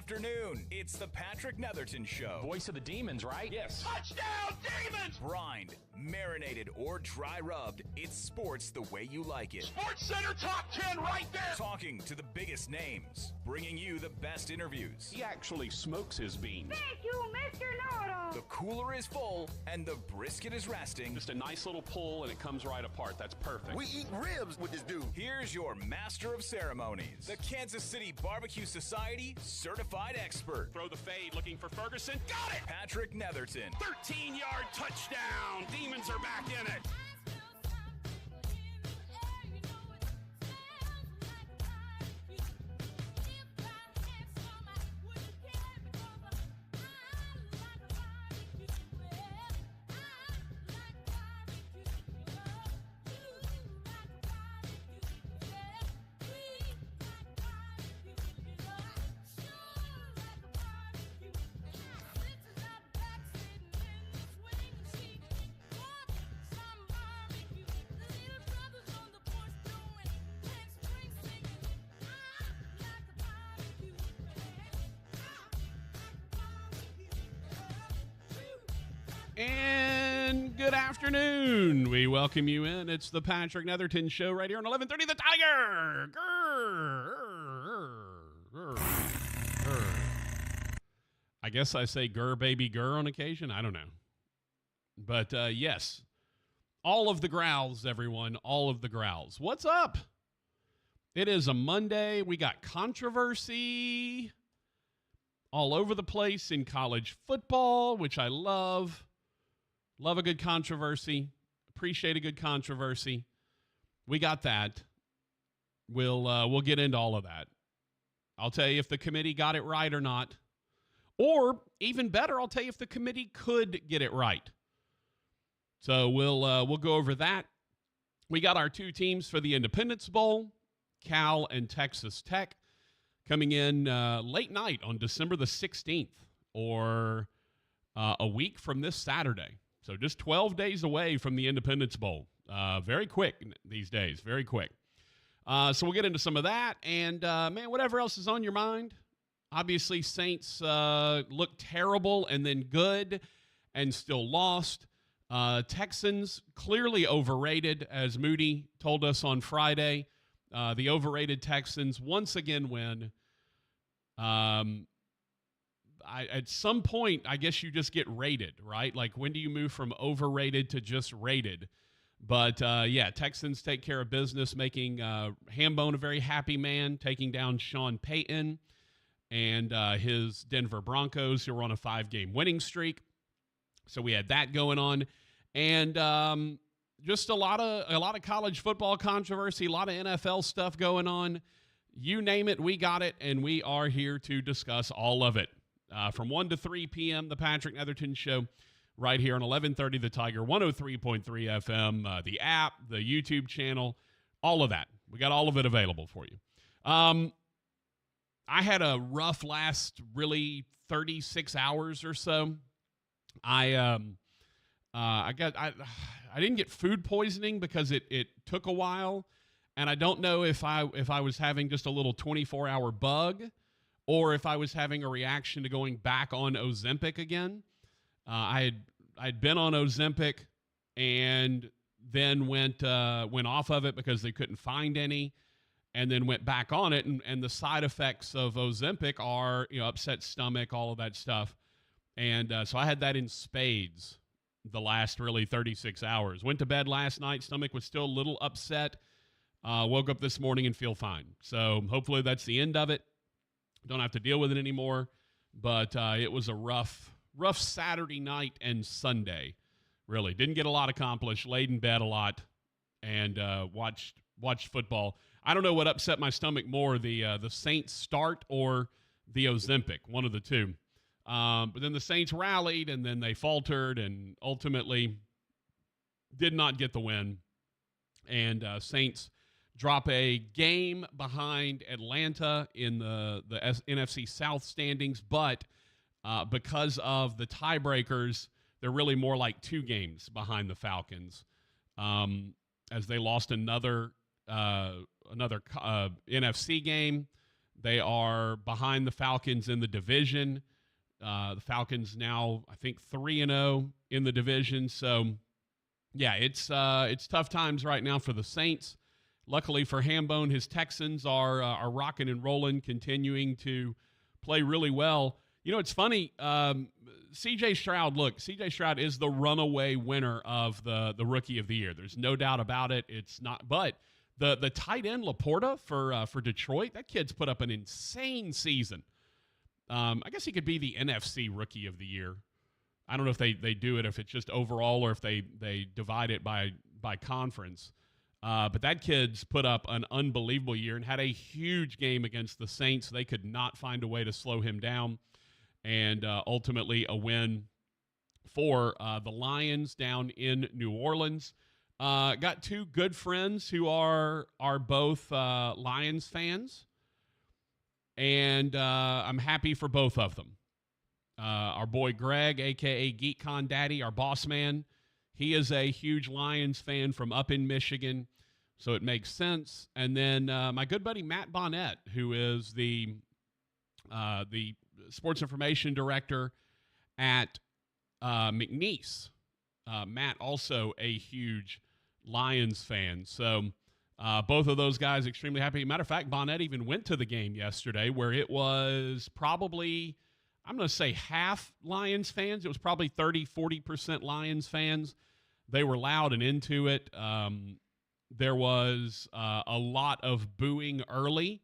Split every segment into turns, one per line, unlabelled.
afternoon. It's the Patrick Netherton Show.
Voice of the Demons, right?
Yes.
Touchdown, Demons!
Brined, marinated, or dry rubbed, it's sports the way you like it.
Sports Center top 10 right there!
Talking to the biggest names, bringing you the best interviews.
He actually smokes his beans.
Thank you, Mr. Know-It-All.
The cooler is full, and the brisket is resting.
Just a nice little pull, and it comes right apart. That's perfect.
We eat ribs with this dude.
Here's your master of ceremonies, the Kansas City Barbecue Society certified expert,
Throw the fade, looking for Ferguson. Got it!
Patrick Netherton.
13-yard touchdown. Demons are back in it.
And good afternoon. We welcome you in. It's the Patrick Netherton Show right here on 1130 The Tiger. Grr. I guess I say grr, baby, grr on occasion. I don't know. But yes, all of the growls, everyone. All of the growls. What's up? It is a Monday. We got controversy all over the place in college football, which I love. Love a good controversy. Appreciate a good controversy. We got that. We'll get into all of that. I'll tell you if the committee got it right or not. Or, even better, I'll tell you if the committee could get it right. So we'll go over that. We got our two teams for the Independence Bowl, Cal and Texas Tech, coming in late night on December the 16th, or a week from this Saturday. So just 12 days away from the Independence Bowl. Very quick these days, very quick. So we'll get into some of that. And, man, whatever else is on your mind. Obviously, Saints looked terrible and then good and still lost. Texans clearly overrated, as Moody told us on Friday. The overrated Texans once again win. At some point, I guess you just get rated, right? Like, when do you move from overrated to just rated? But, yeah, Texans take care of business, making Hambone a very happy man, taking down Sean Payton and his Denver Broncos, who were on a 5-game winning streak. So we had that going on. And just a lot of college football controversy, a lot of NFL stuff going on. You name it, we got it, and we are here to discuss all of it. From 1 to 3 p.m., the Patrick Netherton Show, right here on 1130 The Tiger, 103.3 FM, the app, the YouTube channel, all of that. We got all of it available for you. I had a rough last, really, 36 hours or so. I didn't get food poisoning because it took a while, and I don't know if I was having just a little 24-hour bug, or if I was having a reaction to going back on Ozempic again. I had been on Ozempic and then went off of it because they couldn't find any, and then went back on it. And the side effects of Ozempic are, upset stomach, all of that stuff. And so I had that in spades the last really 36 hours. Went to bed last night. Stomach was still a little upset. Woke up this morning and feel fine. So hopefully that's the end of it. Don't have to deal with it anymore. But it was a rough Saturday night and Sunday. Really didn't get a lot accomplished. Laid in bed a lot and watched football. I don't know what upset my stomach more, the Saints start or the Ozempic, one of the two. But then the Saints rallied, and then they faltered and ultimately did not get the win. And Saints drop a game behind Atlanta in the NFC South standings, but because of the tiebreakers, they're really more like 2 games behind the Falcons, as they lost another NFC game They are behind the Falcons in the division. The Falcons now, I think, 3-0 in the division. So, yeah, it's tough times right now for the Saints. Luckily for Hambone, his Texans are rocking and rolling, continuing to play really well. You know, it's funny. C.J. Stroud is the runaway winner of the Rookie of the Year. There's no doubt about it. It's not, but the tight end Laporta for Detroit, that kid's put up an insane season. I guess he could be the NFC Rookie of the Year. I don't know if they do it, if it's just overall or if they divide it by conference. But that kid's put up an unbelievable year and had a huge game against the Saints. They could not find a way to slow him down. And ultimately a win for the Lions down in New Orleans. Got two good friends who are both Lions fans. And I'm happy for both of them. Our boy Greg, a.k.a. GeekCon Daddy, our boss man, he is a huge Lions fan from up in Michigan, so it makes sense. And then my good buddy Matt Bonnet, who is the sports information director at McNeese. Matt, also a huge Lions fan. So both of those guys extremely happy. Matter of fact, Bonnet even went to the game yesterday where it was probably, I'm going to say half Lions fans. It was probably 30-40% Lions fans. They were loud and into it. There was a lot of booing early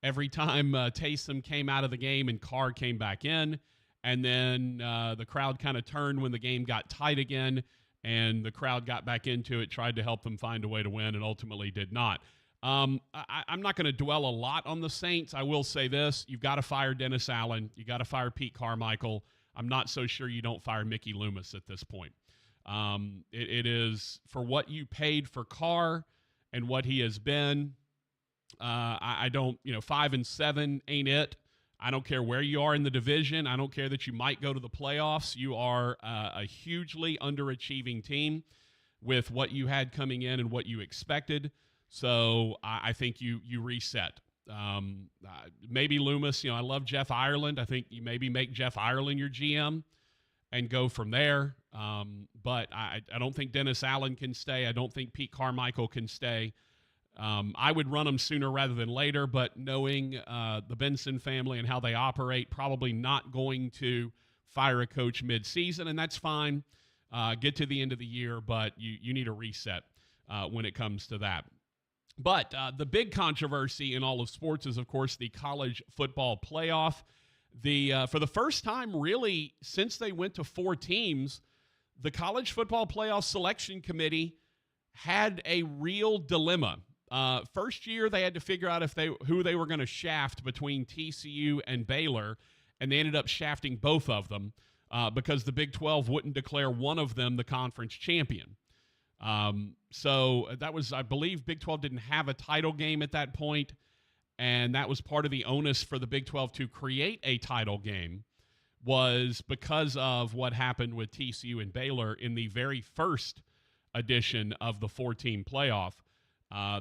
every time Taysom came out of the game and Carr came back in. And then the crowd kind of turned when the game got tight again, and the crowd got back into it, tried to help them find a way to win, and ultimately did not. I'm not going to dwell a lot on the Saints. I will say this. You've got to fire Dennis Allen. You got to fire Pete Carmichael. I'm not so sure you don't fire Mickey Loomis at this point. It is for what you paid for Carr and what he has been. I don't, 5-7 ain't it. I don't care where you are in the division. I don't care that you might go to the playoffs. You are a hugely underachieving team with what you had coming in and what you expected. So I think you reset. Maybe Loomis, I love Jeff Ireland. I think you maybe make Jeff Ireland your GM and go from there. But I don't think Dennis Allen can stay. I don't think Pete Carmichael can stay. I would run them sooner rather than later, but knowing the Benson family and how they operate, probably not going to fire a coach mid-season, and that's fine. Get to the end of the year, but you need a reset when it comes to that. But the big controversy in all of sports is, of course, the college football playoff. For the first time, really, since they went to 4 teams, the College Football Playoff Selection Committee had a real dilemma. First year, they had to figure out who they were going to shaft between TCU and Baylor, and they ended up shafting both of them because the Big 12 wouldn't declare one of them the conference champion. So that was, I believe, Big 12 didn't have a title game at that point, and that was part of the onus for the Big 12 to create a title game, was because of what happened with TCU and Baylor in the very first edition of the 4-team playoff.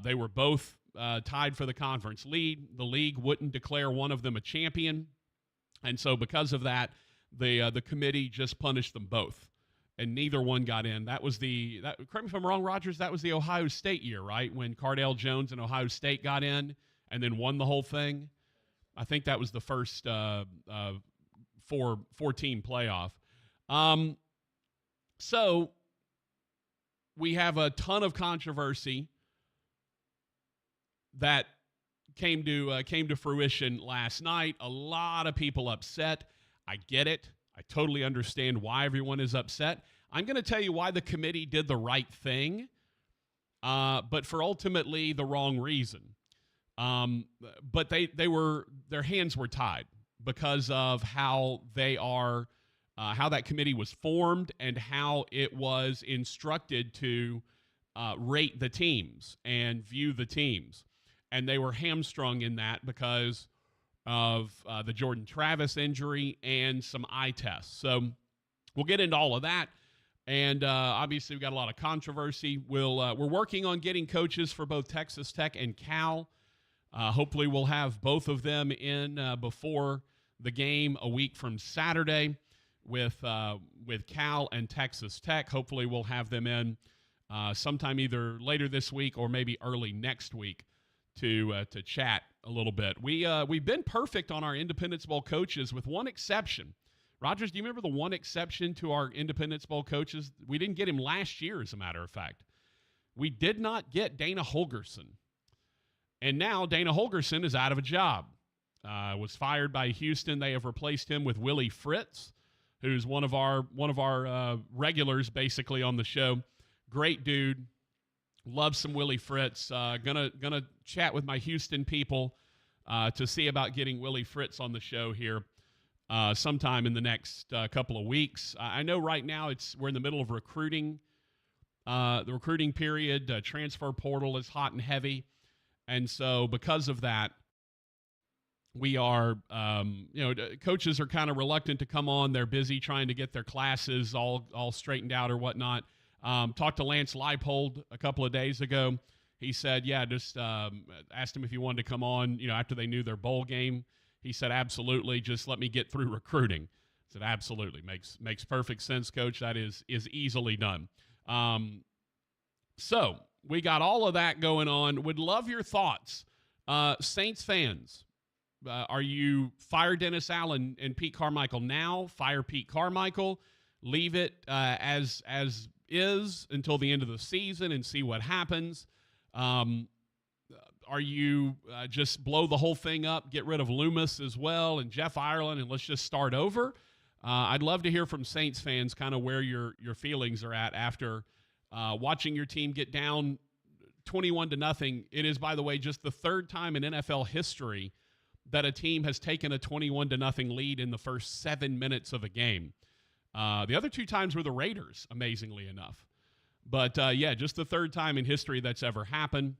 They were both tied for the conference lead. The league wouldn't declare one of them a champion, and so because of that, the committee just punished them both, and neither one got in. That was correct me if I'm wrong, Rogers, that was the Ohio State year, right? When Cardale Jones and Ohio State got in and then won the whole thing. I think that was the first 4-team playoff. So we have a ton of controversy that came to fruition last night. A lot of people upset. I get it. I totally understand why everyone is upset. I'm going to tell you why the committee did the right thing, but for ultimately the wrong reason. But their hands were tied because of how how that committee was formed and how it was instructed to rate the teams and view the teams. And they were hamstrung in that because of the Jordan Travis injury and some eye tests. So we'll get into all of that. And obviously, we've got a lot of controversy. We're working on getting coaches for both Texas Tech and Cal. Hopefully we'll have both of them in before the game a week from Saturday with Cal and Texas Tech. Hopefully we'll have them in sometime either later this week or maybe early next week to chat a little bit. We've been perfect on our Independence Bowl coaches with one exception. Rogers, do you remember the one exception to our Independence Bowl coaches? We didn't get him last year, as a matter of fact. We did not get Dana Holgerson. And now Dana Holgerson is out of a job. Was fired by Houston. They have replaced him with Willie Fritz, who's one of our regulars basically on the show. Great dude. Love some Willie Fritz. Gonna chat with my Houston people to see about getting Willie Fritz on the show here sometime in the next couple of weeks. I know right now we're in the middle of recruiting. The recruiting period, transfer portal is hot and heavy. And so because of that, we are, coaches are kind of reluctant to come on. They're busy trying to get their classes all straightened out or whatnot. Talked to Lance Leipold a couple of days ago. He said, just asked him if he wanted to come on, after they knew their bowl game. He said, absolutely, just let me get through recruiting. I said, absolutely. Makes perfect sense, Coach. That is easily done. So we got all of that going on. Would love your thoughts. Saints fans, are you fire Dennis Allen and Pete Carmichael now? Fire Pete Carmichael? Leave it as is until the end of the season and see what happens? Are you just blow the whole thing up, get rid of Loomis as well and Jeff Ireland, and let's just start over? I'd love to hear from Saints fans kind of where your feelings are at after watching your team get down 21-0. It is, by the way, just the third time in NFL history that a team has taken a 21-0 lead in the first 7 minutes of a game. The other two times were the Raiders, amazingly enough. But, just the third time in history that's ever happened.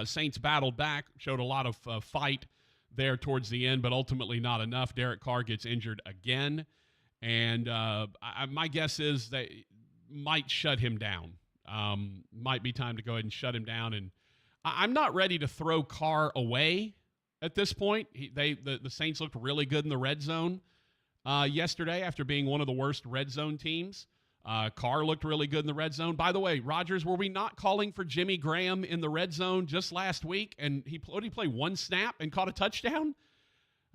Saints battled back, showed a lot of fight there towards the end, but ultimately not enough. Derek Carr gets injured again. And my guess is they might shut him down. Might be time to go ahead and shut him down. And I'm not ready to throw Carr away at this point. The Saints looked really good in the red zone yesterday after being one of the worst red zone teams. Carr looked really good in the red zone. By the way, Rogers, were we not calling for Jimmy Graham in the red zone just last week? And he played one snap and caught a touchdown?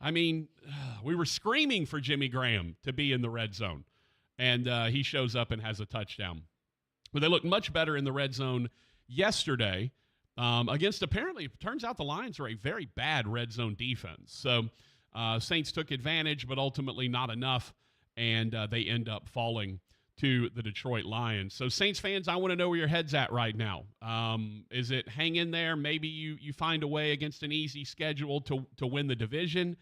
I mean, we were screaming for Jimmy Graham to be in the red zone. And he shows up and has a touchdown. But they looked much better in the red zone yesterday against, apparently, it turns out the Lions are a very bad red zone defense. So Saints took advantage, but ultimately not enough, and they end up falling to the Detroit Lions. So Saints fans, I want to know where your head's at right now. Is it hang in there? Maybe you find a way against an easy schedule to win the division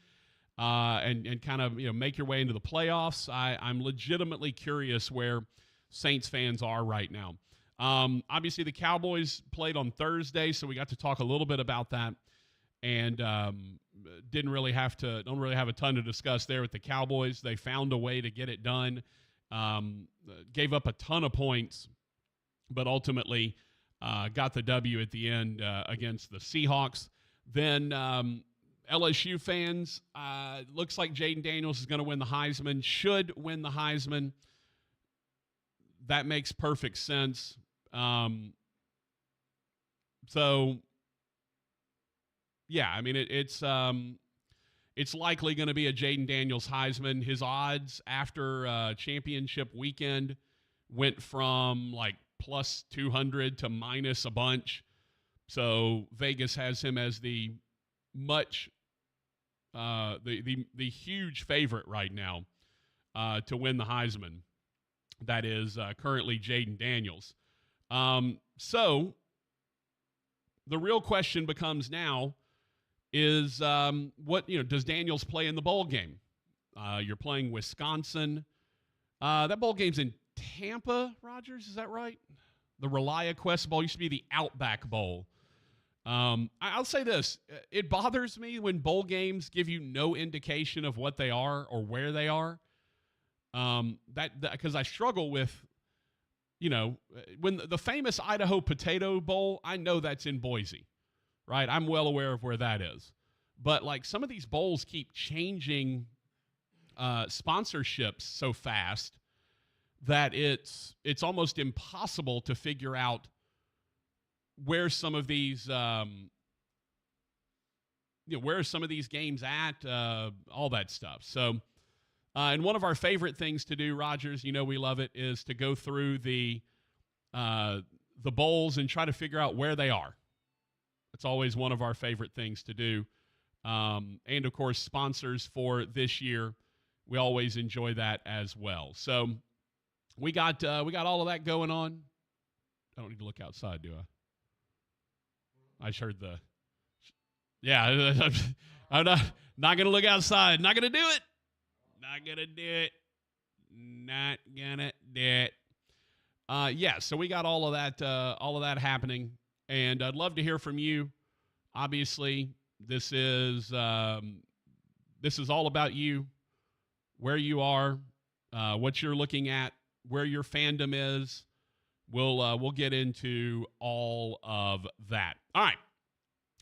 and kind of make your way into the playoffs. I'm legitimately curious where Saints fans are right now. Obviously, the Cowboys played on Thursday, so we got to talk a little bit about that, and don't really have a ton to discuss there with the Cowboys. They found a way to get it done. Gave up a ton of points, but ultimately got the W at the end against the Seahawks. Then LSU fans, looks like Jaden Daniels is going to win the Heisman, should win the Heisman. That makes perfect sense. So, yeah, I mean, it's likely going to be a Jaden Daniels Heisman. His odds after championship weekend went from like plus 200 to minus a bunch. So Vegas has him as the huge favorite right now to win the Heisman. That is currently Jaden Daniels. So the real question becomes now, is does Daniels play in the bowl game? You're playing Wisconsin. That bowl game's in Tampa, Rogers, is that right? The ReliaQuest Bowl used to be the Outback Bowl. I'll say this. It bothers me when bowl games give you no indication of what they are or where they are. Because I struggle with, when the famous Idaho Potato Bowl, I know that's in Boise. right? I'm well aware of where that is. But, like, some of these bowls keep changing sponsorships so fast that it's almost impossible to figure out where some of these where are some of these games at, all that stuff. So, and one of our favorite things to do, Rogers, we love it, is to go through the bowls and try to figure out where they are. It's always one of our favorite things to do. And, of course, sponsors for this year, we always enjoy that as well. So we got all of that going on. I don't need to look outside, do I? I just heard the – yeah, I'm not going to look outside. Not going to do it. Not going to do it. Not going to do it. Yeah, so we got all of that happening, and I'd love to hear from you. Obviously, this is all about you, where you are, what you're looking at, where your fandom is. We'll get into all of that. All right.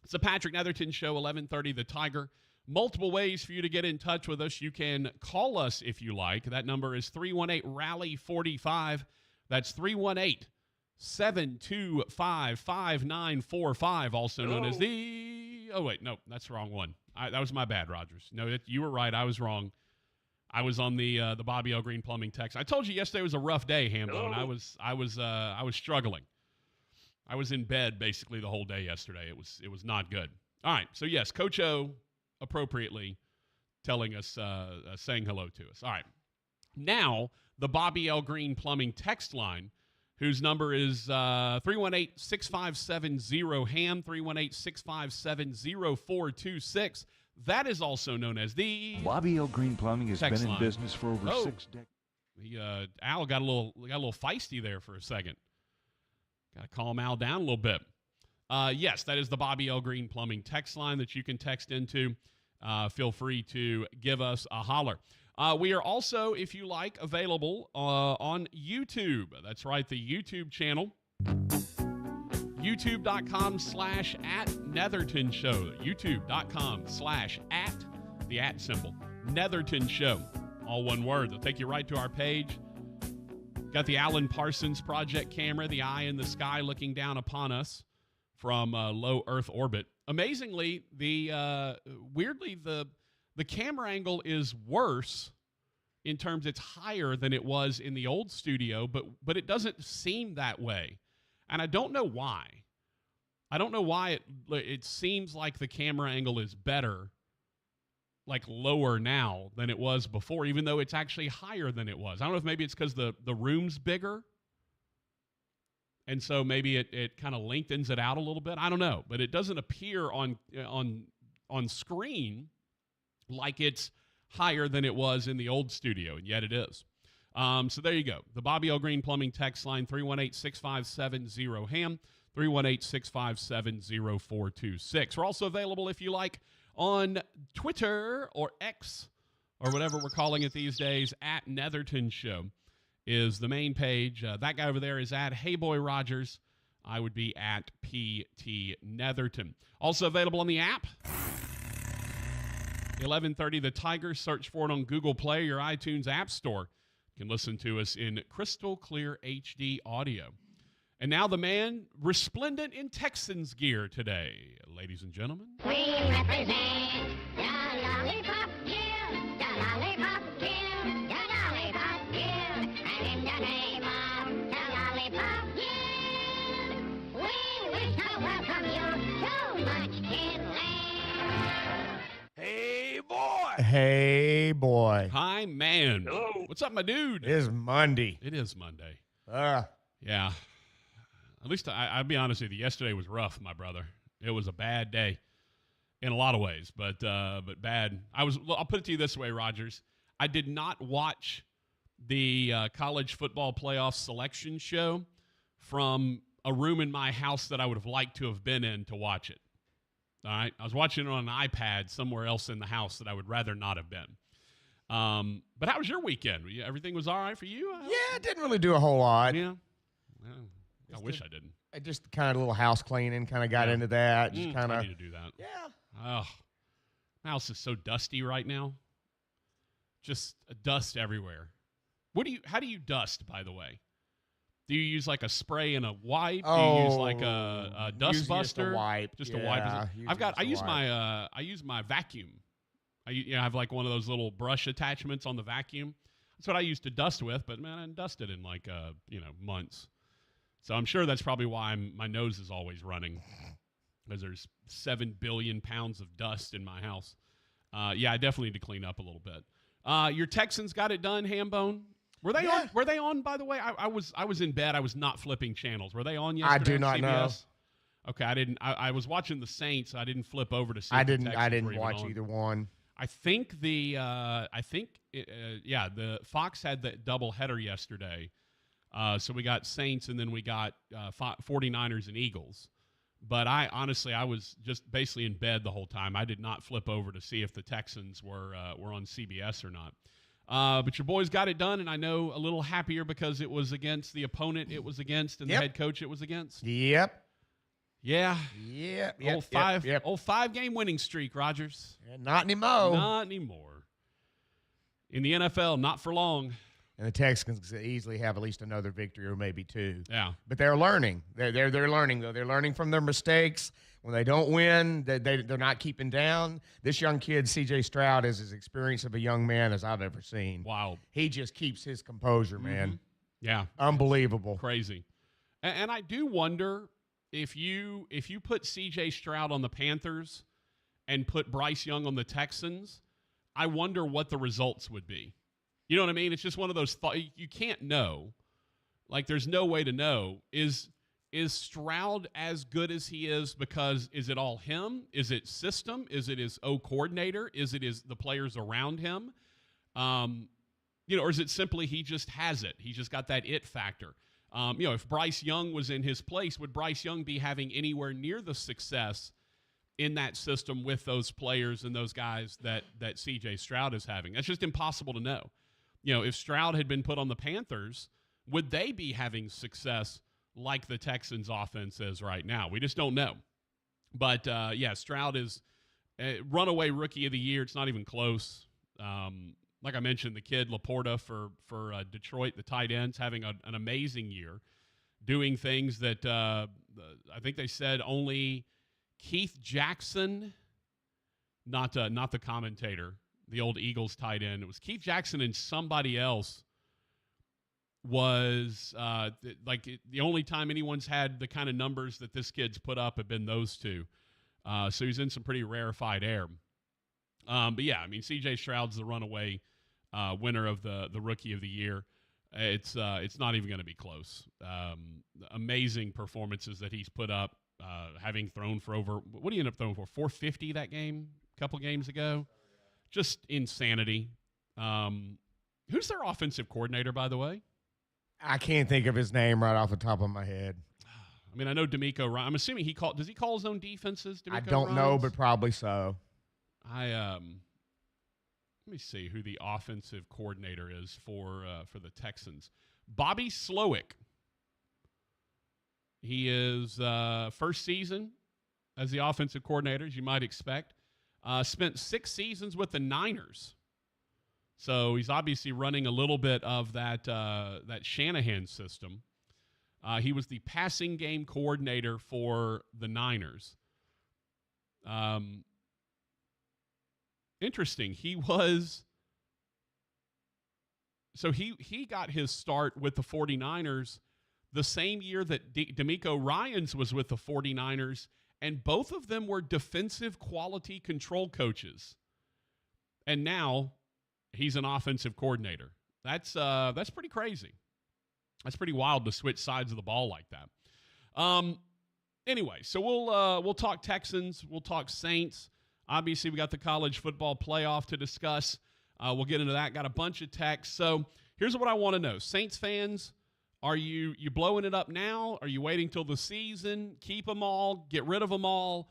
It's the Patrick Netherton Show, 1130 The Tiger. Multiple ways for you to get in touch with us. You can call us if you like. That number is 318-RALLY-45. That's 318-725-5945, also known as the... Oh, wait, no, that's the wrong one. That was my bad, Rogers. No, you were right. I was wrong. I was on the Bobby L. Green Plumbing text. I told you yesterday was a rough day, Hambo, and I was struggling. I was in bed basically the whole day yesterday. It was not good. All right, so yes, Coach O appropriately telling us, saying hello to us. All right, now the Bobby L. Green Plumbing text line, whose number is 318-657-0-HAM, 318-657-0426. That is also known as the
Bobby L. Green Plumbing has been in business for over 6 decades.
Al got a little feisty there for a second. Got to calm Al down a little bit. Yes, that is the Bobby L. Green Plumbing text line that you can text into. Feel free to give us a holler. We are also, if you like, available on YouTube. That's right, the YouTube channel. YouTube.com/@Netherton Show. YouTube.com/@ the @ symbol. Netherton Show. All one word. They'll take you right to our page. Got the Alan Parsons Project camera, the eye in the sky looking down upon us from low Earth orbit. Amazingly, weirdly, the camera angle is worse in terms it's higher than it was in the old studio, but it doesn't seem that way. And I don't know why. I don't know why it seems like the camera angle is better, like lower now than it was before, even though it's actually higher than it was. I don't know if maybe it's because the room's bigger, and so maybe it kind of lengthens it out a little bit. I don't know, but it doesn't appear on screen like it's higher than it was in the old studio, and yet it is. So there you go. The Bobby L. Green Plumbing text line, 318-657-0-HAM, 318-657-0426. We're also available, if you like, on Twitter or X or whatever we're calling it these days, @ Netherton Show is the main page. That guy over there is @ Heyboy Rogers. I would be @ PT Netherton. Also available on the app. 1130 The Tiger. Search for it on Google Play or your iTunes App Store. You can listen to us in crystal clear HD audio. And now the man resplendent in Texans gear today, ladies and gentlemen.
We represent the Lollipop Guild, the Lollipop Guild, the Lollipop Guild, and in the name of the Lollipop Guild, we wish to welcome you to Munchkin Land.
Hey, boy!
Hey, boy.
Hi, man.
Hello.
What's up, my dude?
It is Monday.
It is Monday.
Yeah.
At least I'll be honest with you. Yesterday was rough, my brother. It was a bad day in a lot of ways, but bad. I'll put it to you this way, Rogers. I did not watch the college football playoff selection show from a room in my house that I would have liked to have been in to watch it. All right? I was watching it on an iPad somewhere else in the house that I would rather not have been. But how was your weekend? Everything was all right for you?
Yeah, it didn't really do a whole lot.
Yeah. I wish I didn't.
I just kind of a little house cleaning, kind of got into that. Just kind
I
of.
need to do that.
Yeah.
Oh, my house is so dusty right now. Just dust everywhere. How do you dust, by the way? Do you use like a spray and a wipe? Do you use like a dust buster?
Just a wipe.
Just a wipe. I use my vacuum. I have like one of those little brush attachments on the vacuum. That's what I used to dust with, but man, I hadn't dusted in like months. So I'm sure that's probably why my nose is always running, because there's 7 billion pounds of dust in my house. Yeah, I definitely need to clean up a little bit. Your Texans got it done, Hambone. Were they on? Were they on? By the way, I was in bed. I was not flipping channels. Were they on yesterday?
I do not know.
Okay, I didn't. I was watching the Saints. I didn't flip over to see.
I didn't watch either one.
I think the Fox had the doubleheader yesterday. So we got Saints and then we got 49ers and Eagles. But I was just basically in bed the whole time. I did not flip over to see if the Texans were on CBS or not. But your boys got it done, and I know a little happier because it was against the opponent it was against and the head coach it was against.
Yep.
Yeah.
Yep.
Old 5-game winning streak, Rogers.
Yeah, not anymore.
Not anymore. In the NFL, not for long.
And the Texans easily have at least another victory or maybe two.
Yeah.
But they're learning. They're learning, though. They're learning from their mistakes. When they don't win, they're not keeping down. This young kid, C.J. Stroud, is as experienced of a young man as I've ever seen.
Wow.
He just keeps his composure, man.
Yeah.
Unbelievable.
Crazy. And I do wonder if you put C.J. Stroud on the Panthers and put Bryce Young on the Texans, I wonder what the results would be. You know what I mean? It's just one of those thoughts. You can't know. Like, there's no way to know. Is Stroud as good as he is because is it all him? Is it system? Is it his coordinator? Is it the players around him? Or is it simply he just has it? He just got that it factor. If Bryce Young was in his place, would Bryce Young be having anywhere near the success in that system with those players and those guys that C.J. Stroud is having? That's just impossible to know. If Stroud had been put on the Panthers, would they be having success like the Texans offense is right now? We just don't know. But, Stroud is a runaway rookie of the year. It's not even close. Like I mentioned, the kid Laporta for Detroit, the tight ends, having an amazing year, doing things that I think they said only Keith Jackson, not the commentator, the old Eagles tight end. It was Keith Jackson and somebody else was the only time anyone's had the kind of numbers that this kid's put up have been those two. So he's in some pretty rarefied air. C.J. Stroud's the runaway winner of the Rookie of the Year. It's not even going to be close. Amazing performances that he's put up, having thrown for over, what did he end up throwing for, 450 that game a couple games ago? Just insanity. Who's their offensive coordinator, by the way?
I can't think of his name right off the top of my head.
I mean, I know D'Amico Ryan. I'm assuming does he call his own defenses?
I don't know, but probably so.
Let me see who the offensive coordinator is for the Texans. Bobby Slowick. He is first season as the offensive coordinator, as you might expect. Spent 6 seasons with the Niners. So he's obviously running a little bit of that Shanahan system. He was the passing game coordinator for the Niners. Interesting. He got his start with the 49ers the same year that D'Amico Ryans was with the 49ers, and both of them were defensive quality control coaches. And now he's an offensive coordinator. That's pretty crazy. That's pretty wild to switch sides of the ball like that. Anyway, so we'll talk Texans, we'll talk Saints. Obviously, we got the college football playoff to discuss. We'll get into that. Got a bunch of texts. So here's what I want to know. Saints fans, are you blowing it up now? Are you waiting till the season? Keep them all. Get rid of them all.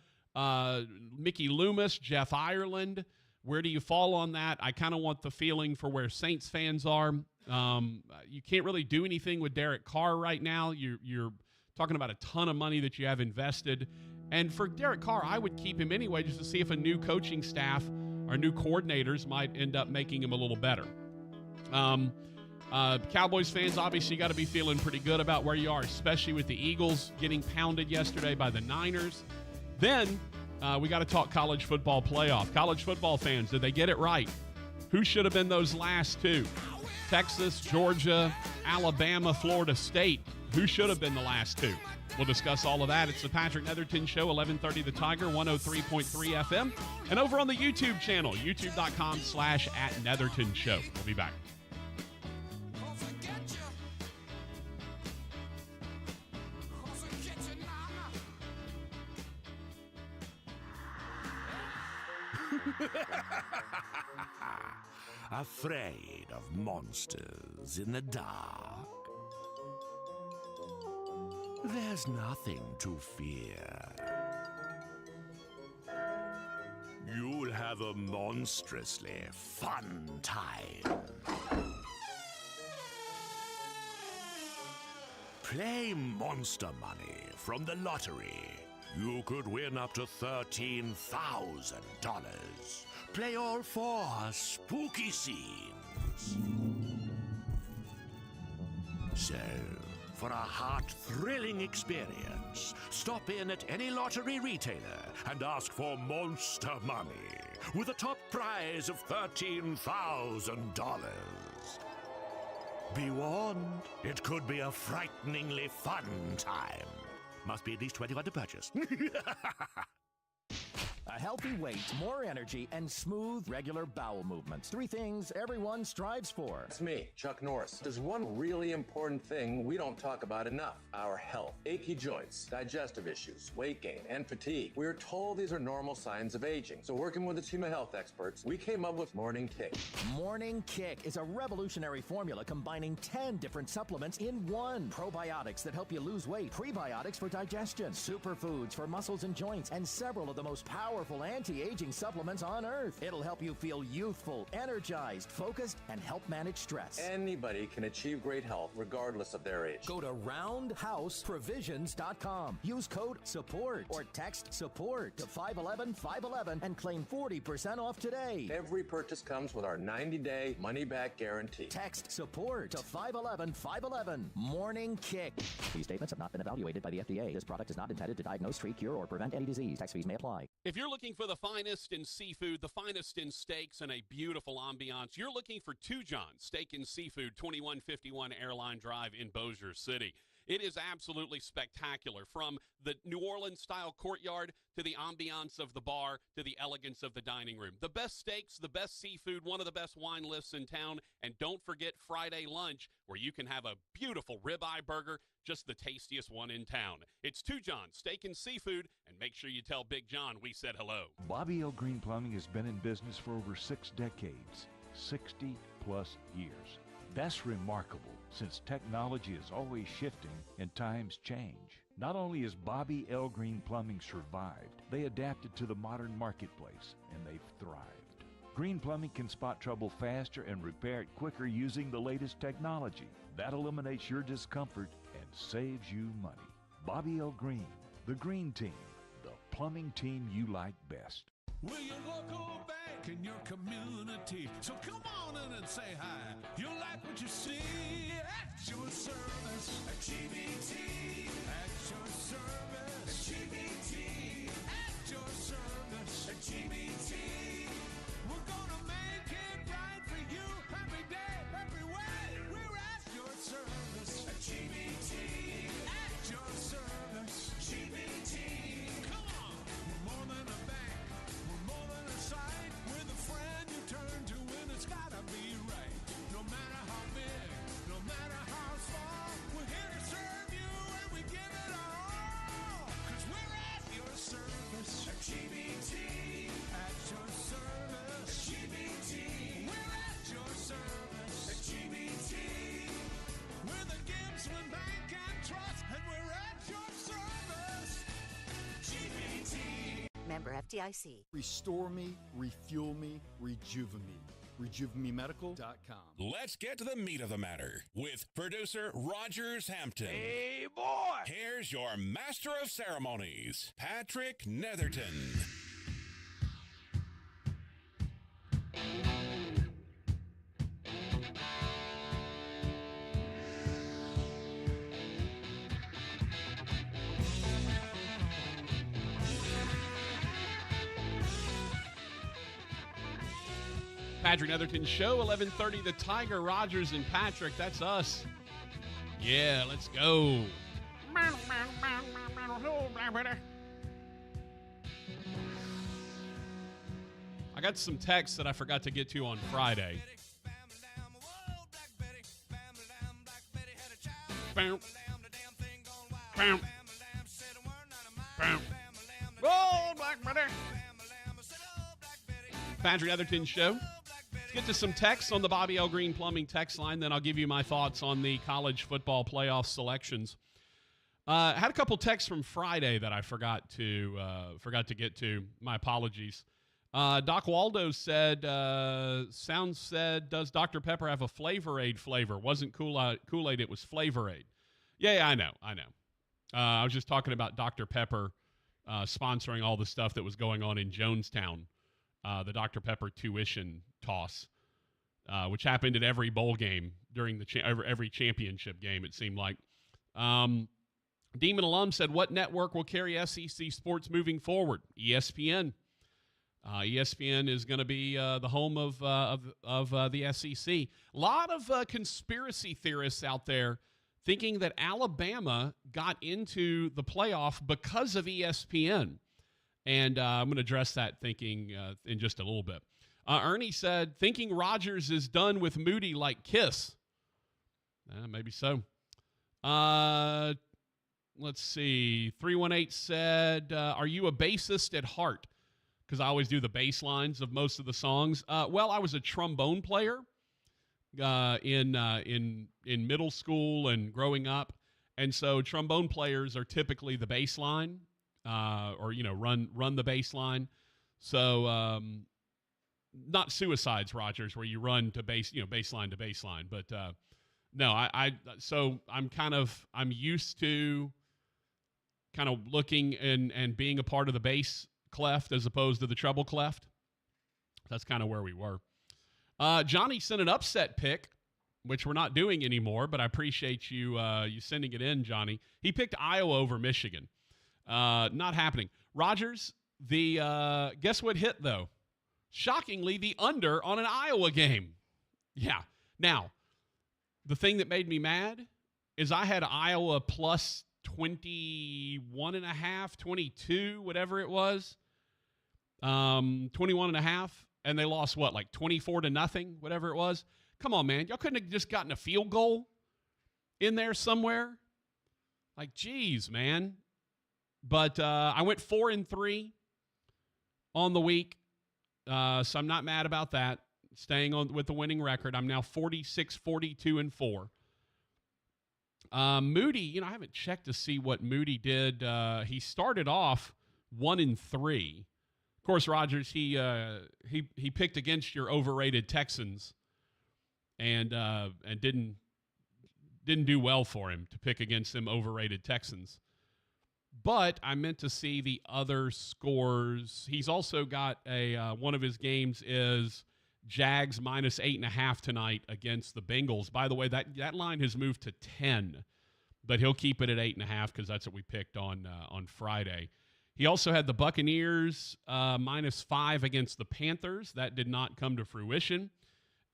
Mickey Loomis, Jeff Ireland. Where do you fall on that? I kind of want the feeling for where Saints fans are. You can't really do anything with Derek Carr right now. You're talking about a ton of money that you have invested. And for Derek Carr, I would keep him anyway just to see if a new coaching staff or new coordinators might end up making him a little better. Cowboys fans, obviously, got to be feeling pretty good about where you are, especially with the Eagles getting pounded yesterday by the Niners. Then we got to talk college football playoff. College football fans, did they get it right? Who should have been those last two? Texas, Georgia, Alabama, Florida State. Who should have been the last two? We'll discuss all of that. It's the Patrick Netherton Show, 1130 The Tiger, 103.3 FM. And over on the YouTube channel, youtube.com/@Netherton Show. We'll be back.
Afraid of monsters in the dark? There's nothing to fear. You'll have a monstrously fun time. Play Monster Money from the lottery. You could win up to $13,000. Play all 4 spooky scenes. So, for a heart-thrilling experience, stop in at any lottery retailer and ask for Monster Money with a top prize of $13,000. Be warned, it could be a frighteningly fun time. Must be at least 21 to purchase.
A healthy weight, more energy, and smooth, regular bowel movements. 3 things everyone strives for.
It's me, Chuck Norris. There's one really important thing we don't talk about enough: our health. Achy joints, digestive issues, weight gain, and fatigue. We're told these are normal signs of aging. So working with a team of health experts, we came up with Morning Kick.
Morning Kick is a revolutionary formula combining 10 different supplements in one. Probiotics that help you lose weight, prebiotics for digestion, superfoods for muscles and joints, and several of the most powerful anti-aging supplements on earth. It'll help you feel youthful, energized, focused, and help manage stress.
Anybody can achieve great health regardless of their age.
Go to roundhouseprovisions.com. Use code SUPPORT or text SUPPORT to 511-511 and claim 40% off today.
Every purchase comes with our 90-day money-back guarantee.
Text SUPPORT to 511-511. Morning Kick. These statements have not been evaluated by the FDA. This product is not intended to diagnose, treat, cure, or prevent any disease. Tax fees may apply.
If you're looking for the finest in seafood, the finest in steaks, and a beautiful ambiance, you're looking for Two John Steak and Seafood, 2151 Airline Drive in Bossier City. It is absolutely spectacular, from the New Orleans-style courtyard to the ambiance of the bar to the elegance of the dining room. The best steaks, the best seafood, one of the best wine lists in town, and don't forget Friday lunch, where you can have a beautiful ribeye burger, just the tastiest one in town. It's Two John Steak and Seafood, and make sure you tell Big John we said hello.
Bobby L. Green Plumbing has been in business for over 6 decades, 60-plus years. That's remarkable, since technology is always shifting and times change. Not only has Bobby L. Green Plumbing survived, they adapted to the modern marketplace, and they've thrived. Green Plumbing can spot trouble faster and repair it quicker using the latest technology. That eliminates your discomfort and saves you money. Bobby L. Green, the Green Team, the plumbing team you like best.
We're your local bank in your community, so come on in and say hi. You'll like what you see at your service. At GBT, at your service. At GBT, at your service. At GBT, we're gonna make it right for you every day, every way. We're at your service. At GBT, at your service. GBT, come on, we're more than a bank. We're the friend you turn to when it's gotta be right. No matter how big, no matter how small, we're here to serve you and we give it our all. 'Cause we're at your service. At GBT, at your service. At GBT, we're at your service. At GBT, we're the Gibbsman Bank and Trust, and we're at your service. GBT.
Member FDIC.
Restore me, refuel me, rejuvenate me.
RejuveMeMedical.com.
Let's get to the meat of the matter with producer Rogers Hampton.
Hey, boy!
Here's your master of ceremonies, Patrick Netherton.
Patrick Netherton Show, 11:30. The Tiger, Rogers, and Patrick. That's us. Yeah, let's go. I got some texts that I forgot to get to on Friday. Bam. Bam. Bam. Oh, Black Betty. Patrick Netherton Show. Let's get to some texts on the Bobby L. Green Plumbing text line, then I'll give you my thoughts on the college football playoff selections. I had a couple texts from Friday that I forgot to get to. My apologies. Doc Waldo said, Sounds said, does Dr. Pepper have a Flavor Aid flavor? Wasn't Kool-Aid, it was Flavor Aid. Yeah, I know. I was just talking about Dr. Pepper sponsoring all the stuff that was going on in Jonestown. The Dr. Pepper tuition toss, which happened at every bowl game during the every championship game, it seemed like. Demon Alum said, what network will carry SEC sports moving forward? ESPN. ESPN is going to be the home of the SEC. A lot of conspiracy theorists out there thinking that Alabama got into the playoff because of ESPN. And I'm going to address that thinking in just a little bit. Ernie said, thinking Rodgers is done with Moody like Kiss. Maybe so. Let's see. 318 said, are you a bassist at heart? Because I always do the bass lines of most of the songs. Well, I was a trombone player in middle school and growing up. And so trombone players are typically the bass line. Or run the bass line. So not suicides, Rogers, where you run to bass line to bass line. But no, so I'm used to kind of looking and being a part of the bass cleft as opposed to the treble cleft. That's kind of where we were. Johnny sent an upset pick, which we're not doing anymore, but I appreciate you sending it in, Johnny. He picked Iowa over Michigan. Not happening. Rogers, guess what hit, though? Shockingly, the under on an Iowa game. Yeah. Now, the thing that made me mad is I had Iowa plus 21.5, 22, whatever it was. 21.5, and they lost what, like 24-0, whatever it was. Come on, man. Y'all couldn't have just gotten a field goal in there somewhere? Like, geez, man. But I went 4-3 on the week, so I'm not mad about that. Staying on with the winning record, I'm now 46-42-4. Moody, I haven't checked to see what Moody did. He started off 1-3. Of course, Rogers, he picked against your overrated Texans, and didn't do well for him to pick against them overrated Texans. But I meant to see the other scores. He's also got one of his games is Jags minus 8.5 tonight against the Bengals. By the way, that line has moved to 10, but he'll keep it at 8.5 because that's what we picked on Friday. He also had the Buccaneers minus 5 against the Panthers. That did not come to fruition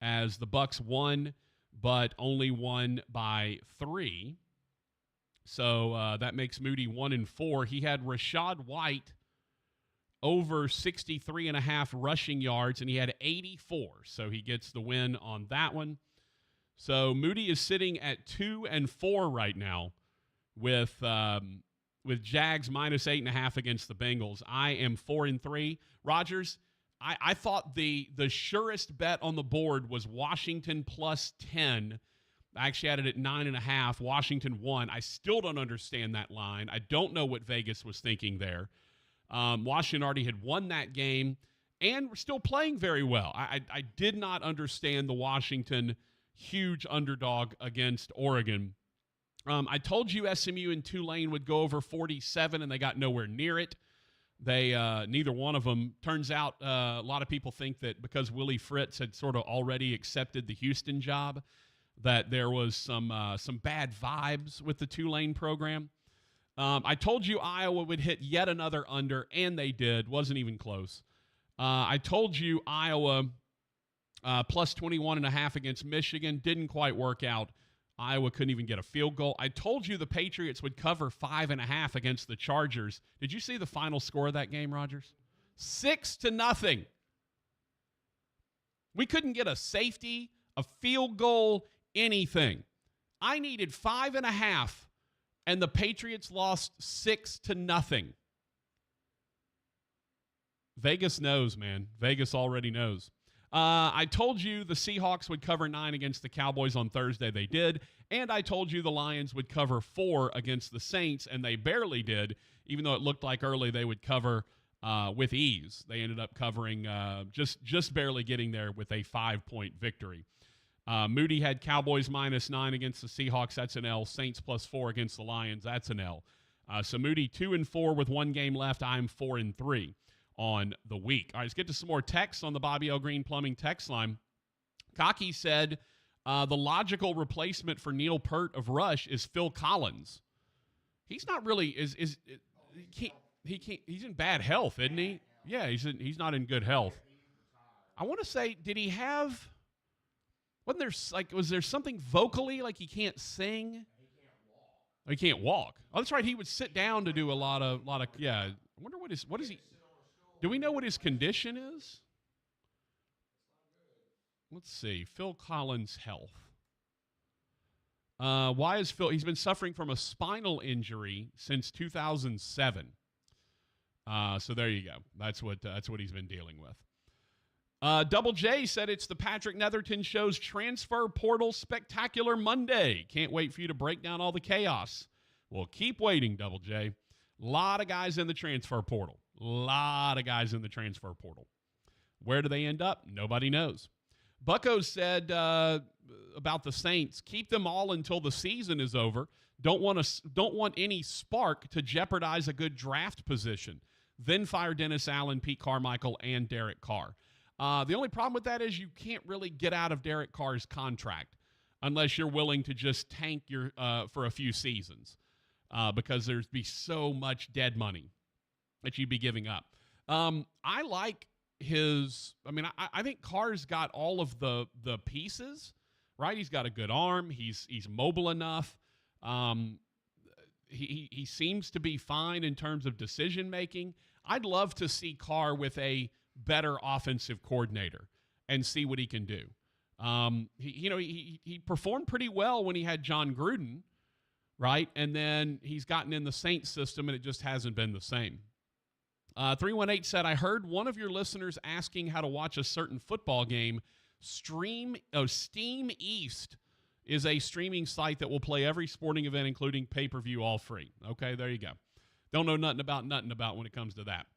as the Bucs won, but only won by 3. So that makes Moody 1-4. He had Rashad White over 63.5 rushing yards, and he had 84. So he gets the win on that one. So Moody is sitting at 2-4 right now with Jags minus 8.5 against the Bengals. I am 4-3. Rogers, I thought the surest bet on the board was Washington plus 10. I actually had it at 9.5. Washington won. I still don't understand that line. I don't know what Vegas was thinking there. Washington already had won that game, and we're still playing very well. I did not understand the Washington huge underdog against Oregon. I told you SMU and Tulane would go over 47, and they got nowhere near it. They neither one of them. Turns out a lot of people think that because Willie Fritz had sort of already accepted the Houston job, that there was some bad vibes with the Tulane program. I told you Iowa would hit yet another under, and they did. Wasn't even close. I told you Iowa plus 21.5 against Michigan. Didn't quite work out. Iowa couldn't even get a field goal. I told you the Patriots would cover 5.5 against the Chargers. Did you see the final score of that game, Rogers? 6-0. We couldn't get a safety, a field goal, anything. I needed 5.5, and the Patriots lost 6-0. Vegas knows, man. Vegas already knows. I told you the Seahawks would cover 9 against the Cowboys on Thursday. They did. And I told you the Lions would cover 4 against the Saints, and they barely did, even though it looked like early they would cover with ease. They ended up covering, just barely getting there with a 5-point victory. Moody had Cowboys -9 against the Seahawks. That's an L. Saints +4 against the Lions. That's an L. So Moody 2-4 with 1 game left. I'm 4-3 on the week. All right, let's get to some more texts on the Bobby L. Green Plumbing text line. Cocky said the logical replacement for Neil Peart of Rush is Phil Collins. He's not really he's in bad health, isn't he? Yeah, he's not in good health. I want to say, did he have? Was there something vocally like he can't sing? He can't walk. Oh, that's right. He would sit down to do a lot of yeah. I wonder what is he? Do we know what his condition is? Let's see. Phil Collins' health. Why is Phil? He's been suffering from a spinal injury since 2007. So there you go. That's what he's been dealing with. Double J said it's the Patrick Netherton Show's Transfer Portal Spectacular Monday. Can't wait for you to break down all the chaos. Well, keep waiting, Double J. A lot of guys in the transfer portal. Where do they end up? Nobody knows. Bucko said about the Saints, keep them all until the season is over. Don't want any spark to jeopardize a good draft position. Then fire Dennis Allen, Pete Carmichael, and Derek Carr. The only problem with that is you can't really get out of Derek Carr's contract unless you're willing to just tank your for a few seasons because there's be so much dead money that you'd be giving up. I like his. I mean, I think Carr's got all of the pieces, right? He's got a good arm. He's mobile enough. He seems to be fine in terms of decision making. I'd love to see Carr with a better offensive coordinator and see what he can do. He performed pretty well when he had John Gruden, right? And then he's gotten in the Saints system, and it just hasn't been the same. 318 said, I heard one of your listeners asking how to watch a certain football game. Steam East is a streaming site that will play every sporting event, including pay-per-view, all free. Okay, there you go. Don't know nothing about when it comes to that.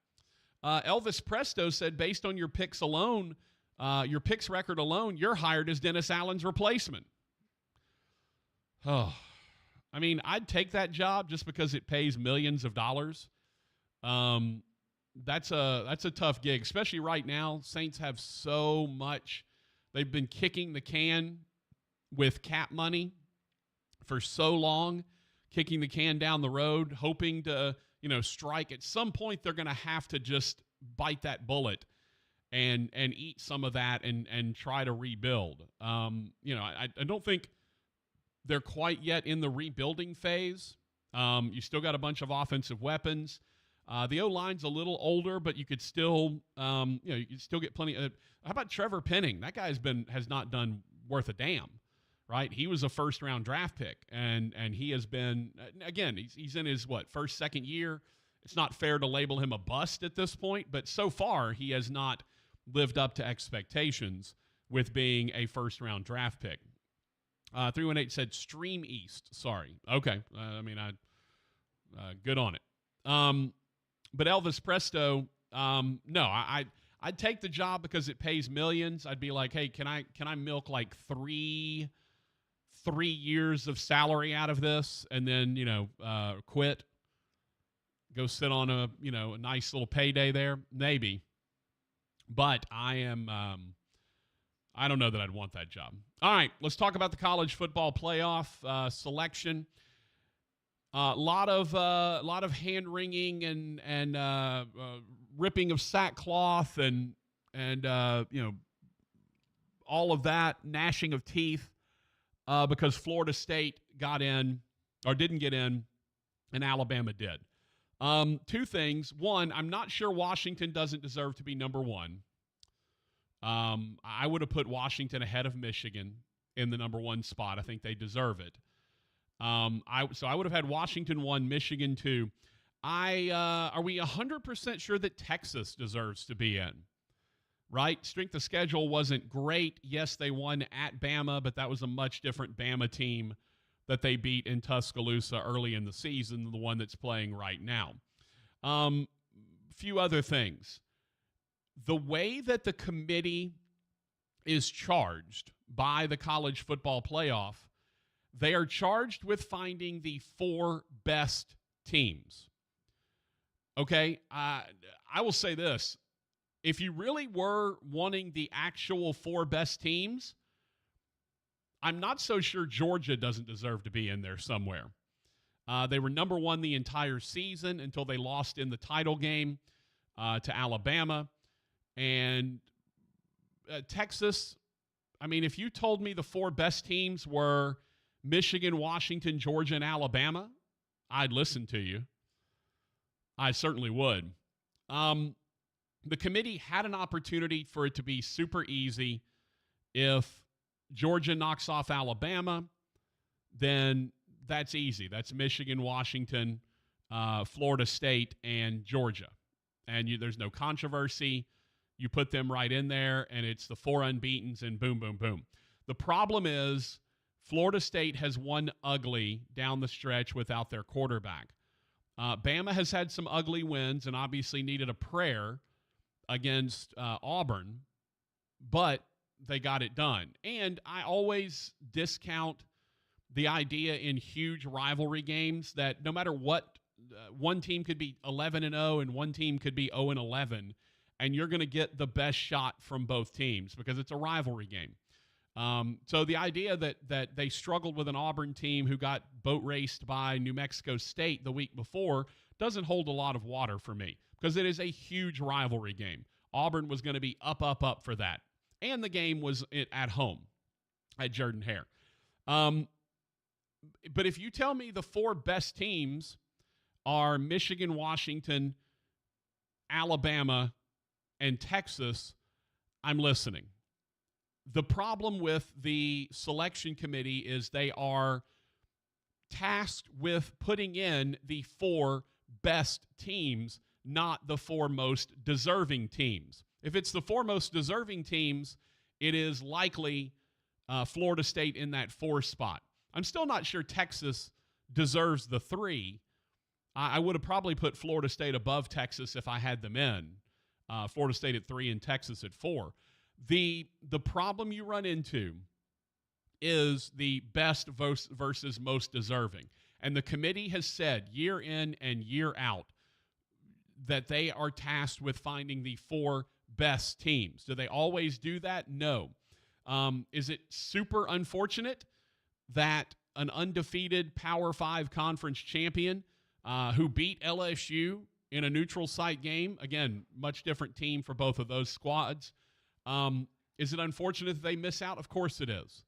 Elvis Presto said, based on your picks alone, your picks record alone, you're hired as Dennis Allen's replacement. Oh, I mean, I'd take that job just because it pays millions of dollars. That's a tough gig, especially right now. Saints have so much. They've been kicking the can with cap money for so long, kicking the can down the road, hoping to, strike. At some point, they're going to have to just bite that bullet and eat some of that and try to rebuild. I don't think they're quite yet in the rebuilding phase. You still got a bunch of offensive weapons. The O-line's a little older, but you could still, you could still get plenty. How about Trevor Penning? That guy's has not done worth a damn, right? He was a first-round draft pick, and he has been, again, he's in his, first, second year. It's not fair to label him a bust at this point, but so far he has not lived up to expectations with being a first-round draft pick. 318 said Stream East. Sorry. Okay. Good on it. But Elvis Presto, no, I I'd take the job because it pays millions. I'd be like, hey, can I milk like three years of salary out of this and then, quit, go sit on a nice little payday there? Maybe. But I don't know that I'd want that job. All right, let's talk about the college football playoff selection. A lot of hand wringing and ripping of sackcloth and all of that, gnashing of teeth because Florida State got in or didn't get in, and Alabama did. Two things. One, I'm not sure Washington doesn't deserve to be number one. I would have put Washington ahead of Michigan in the number one spot. I think they deserve it. So I would have had Washington 1, Michigan 2. Are we 100% sure that Texas deserves to be in? Right? Strength of schedule wasn't great. Yes, they won at Bama, but that was a much different Bama team that they beat in Tuscaloosa early in the season than the one that's playing right now. Few other things. The way that the committee is charged by the college football playoff, they are charged with finding the 4 best teams. Okay? I will say this. If you really were wanting the actual 4 best teams, I'm not so sure Georgia doesn't deserve to be in there somewhere. They were number 1 the entire season until they lost in the title game to Alabama. And Texas, I mean, if you told me the 4 best teams were Michigan, Washington, Georgia, and Alabama, I'd listen to you. I certainly would. The committee had an opportunity for it to be super easy. If Georgia knocks off Alabama, then that's easy. That's Michigan, Washington, Florida State, and Georgia. And there's no controversy. You put them right in there, and it's the 4 unbeatens, and boom, boom, boom. The problem is Florida State has won ugly down the stretch without their quarterback. Bama has had some ugly wins and obviously needed a prayer against Auburn, but they got it done. And I always discount the idea in huge rivalry games that no matter what, one team could be 11-0 and one team could be 0-11, and you're going to get the best shot from both teams because it's a rivalry game. So the idea that they struggled with an Auburn team who got boat raced by New Mexico State the week before doesn't hold a lot of water for me because it is a huge rivalry game. Auburn was going to be up for that. And the game was at home at Jordan-Hare. But if you tell me the 4 best teams are Michigan, Washington, Alabama, and Texas, I'm listening. The problem with the selection committee is they are tasked with putting in the 4 best teams, not the 4 most deserving teams. If it's the 4 most deserving teams, it is likely Florida State in that 4 spot. I'm still not sure Texas deserves the 3. I would have probably put Florida State above Texas if I had them in. Florida State at 3 and Texas at 4. The problem you run into is the best versus most deserving. And the committee has said year in and year out that they are tasked with finding the 4 best teams. Do they always do that? No. Is it super unfortunate that an undefeated Power 5 conference champion who beat LSU in a neutral site game, again, much different team for both of those squads, is it unfortunate that they miss out? Of course it is.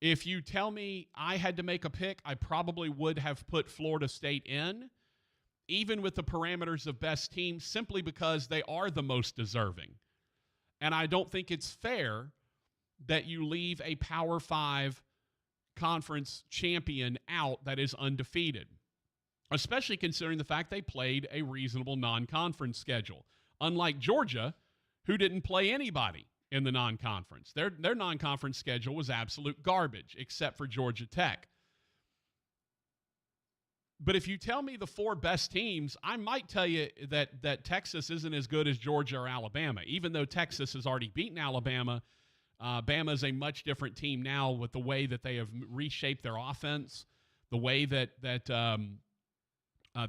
If you tell me I had to make a pick, I probably would have put Florida State in, even with the parameters of best teams, simply because they are the most deserving. And I don't think it's fair that you leave a Power 5 conference champion out that is undefeated, especially considering the fact they played a reasonable non-conference schedule. Unlike Georgia, who didn't play anybody in the non-conference. Their non-conference schedule was absolute garbage, except for Georgia Tech. But if you tell me the 4 best teams, I might tell you that Texas isn't as good as Georgia or Alabama, even though Texas has already beaten Alabama. Bama is a much different team now with the way that they have reshaped their offense, the way that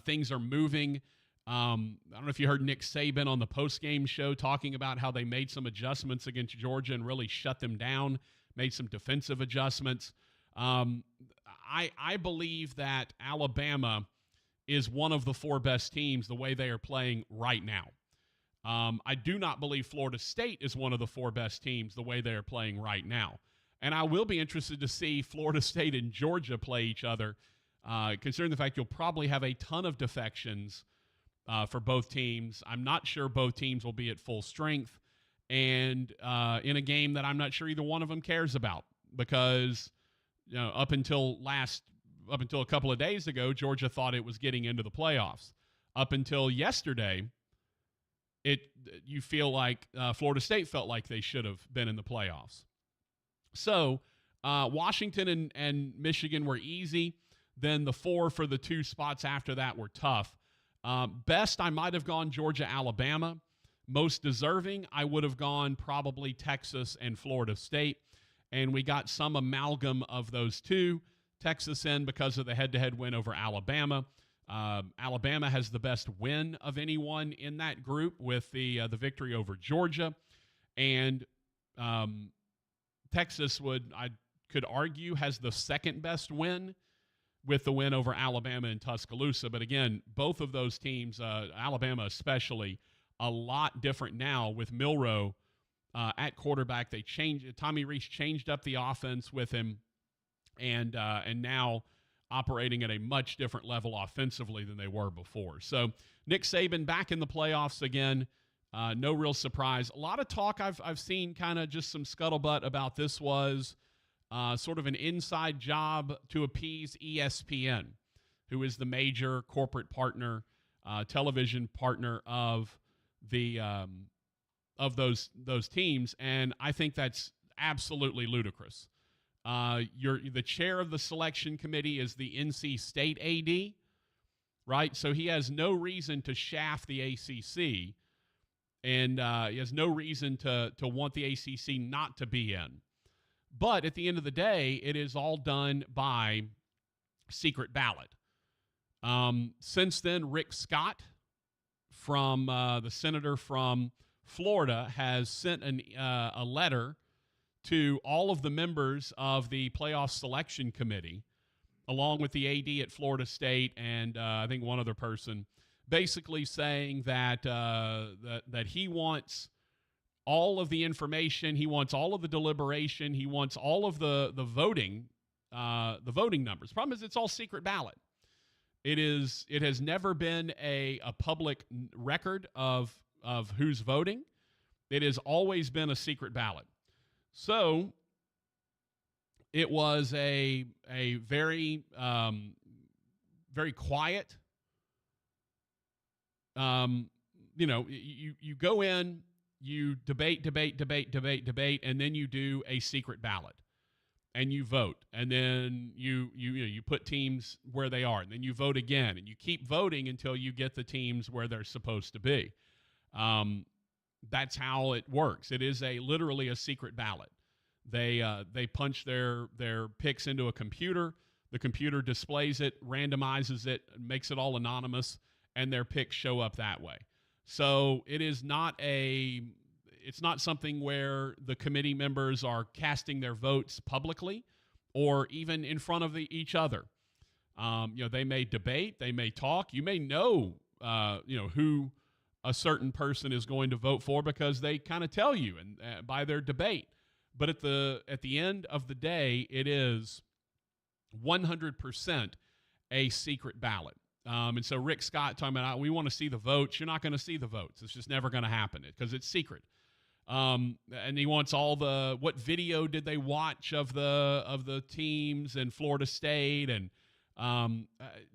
things are moving. I don't know if you heard Nick Saban on the postgame show talking about how they made some adjustments against Georgia and really shut them down, made some defensive adjustments. I believe that Alabama is one of the 4 best teams the way they are playing right now. I do not believe Florida State is one of the 4 best teams the way they are playing right now. And I will be interested to see Florida State and Georgia play each other, considering the fact you'll probably have a ton of defections for both teams. I'm not sure both teams will be at full strength, and in a game that I'm not sure either one of them cares about, because up until a couple of days ago, Georgia thought it was getting into the playoffs. Up until yesterday, you feel like Florida State felt like they should have been in the playoffs. So Washington and Michigan were easy. Then the 4 for the 2 spots after that were tough. Best, I might have gone Georgia, Alabama. Most deserving, I would have gone probably Texas and Florida State. And we got some amalgam of those 2. Texas in because of the head-to-head win over Alabama. Alabama has the best win of anyone in that group with the victory over Georgia. And Texas I could argue, has the second best win with the win over Alabama and Tuscaloosa. But again, both of those teams, Alabama especially, a lot different now with Milroe at quarterback. Tommy Rees changed up the offense with him, and now operating at a much different level offensively than they were before. So Nick Saban back in the playoffs again. No real surprise. A lot of talk I've seen, kind of just some scuttlebutt about this was sort of an inside job to appease ESPN, who is the major corporate partner, television partner of those teams, and I think that's absolutely ludicrous. The chair of the selection committee is the NC State AD, right? So he has no reason to shaft the ACC, and he has no reason to want the ACC not to be in. But at the end of the day, it is all done by secret ballot. Since then, Rick Scott, from the senator from Florida, has sent a letter to all of the members of the playoff selection committee, along with the AD at Florida State and I think one other person, basically saying that that he wants all of the information, he wants all of the deliberation, he wants all of the voting numbers. The problem is it's all secret ballot. It has never been a public record of who's voting. It has always been a secret ballot. So it was a very very quiet. You go in, you debate, and then you do a secret ballot, and you vote, and then you put teams where they are, and then you vote again, and you keep voting until you get the teams where they're supposed to be. That's how it works. It is literally a secret ballot. They punch their picks into a computer. The computer displays it, randomizes it, makes it all anonymous, and their picks show up that way. So it's not something where the committee members are casting their votes publicly or even in front of each other. They may debate, they may talk. You may know who a certain person is going to vote for because they kind of tell you and by their debate. But at the end of the day, it is 100% a secret ballot. And so Rick Scott talking about, we want to see the votes. You're not going to see the votes. It's just never going to happen because it's secret. And he wants what video did they watch of the teams in Florida State? And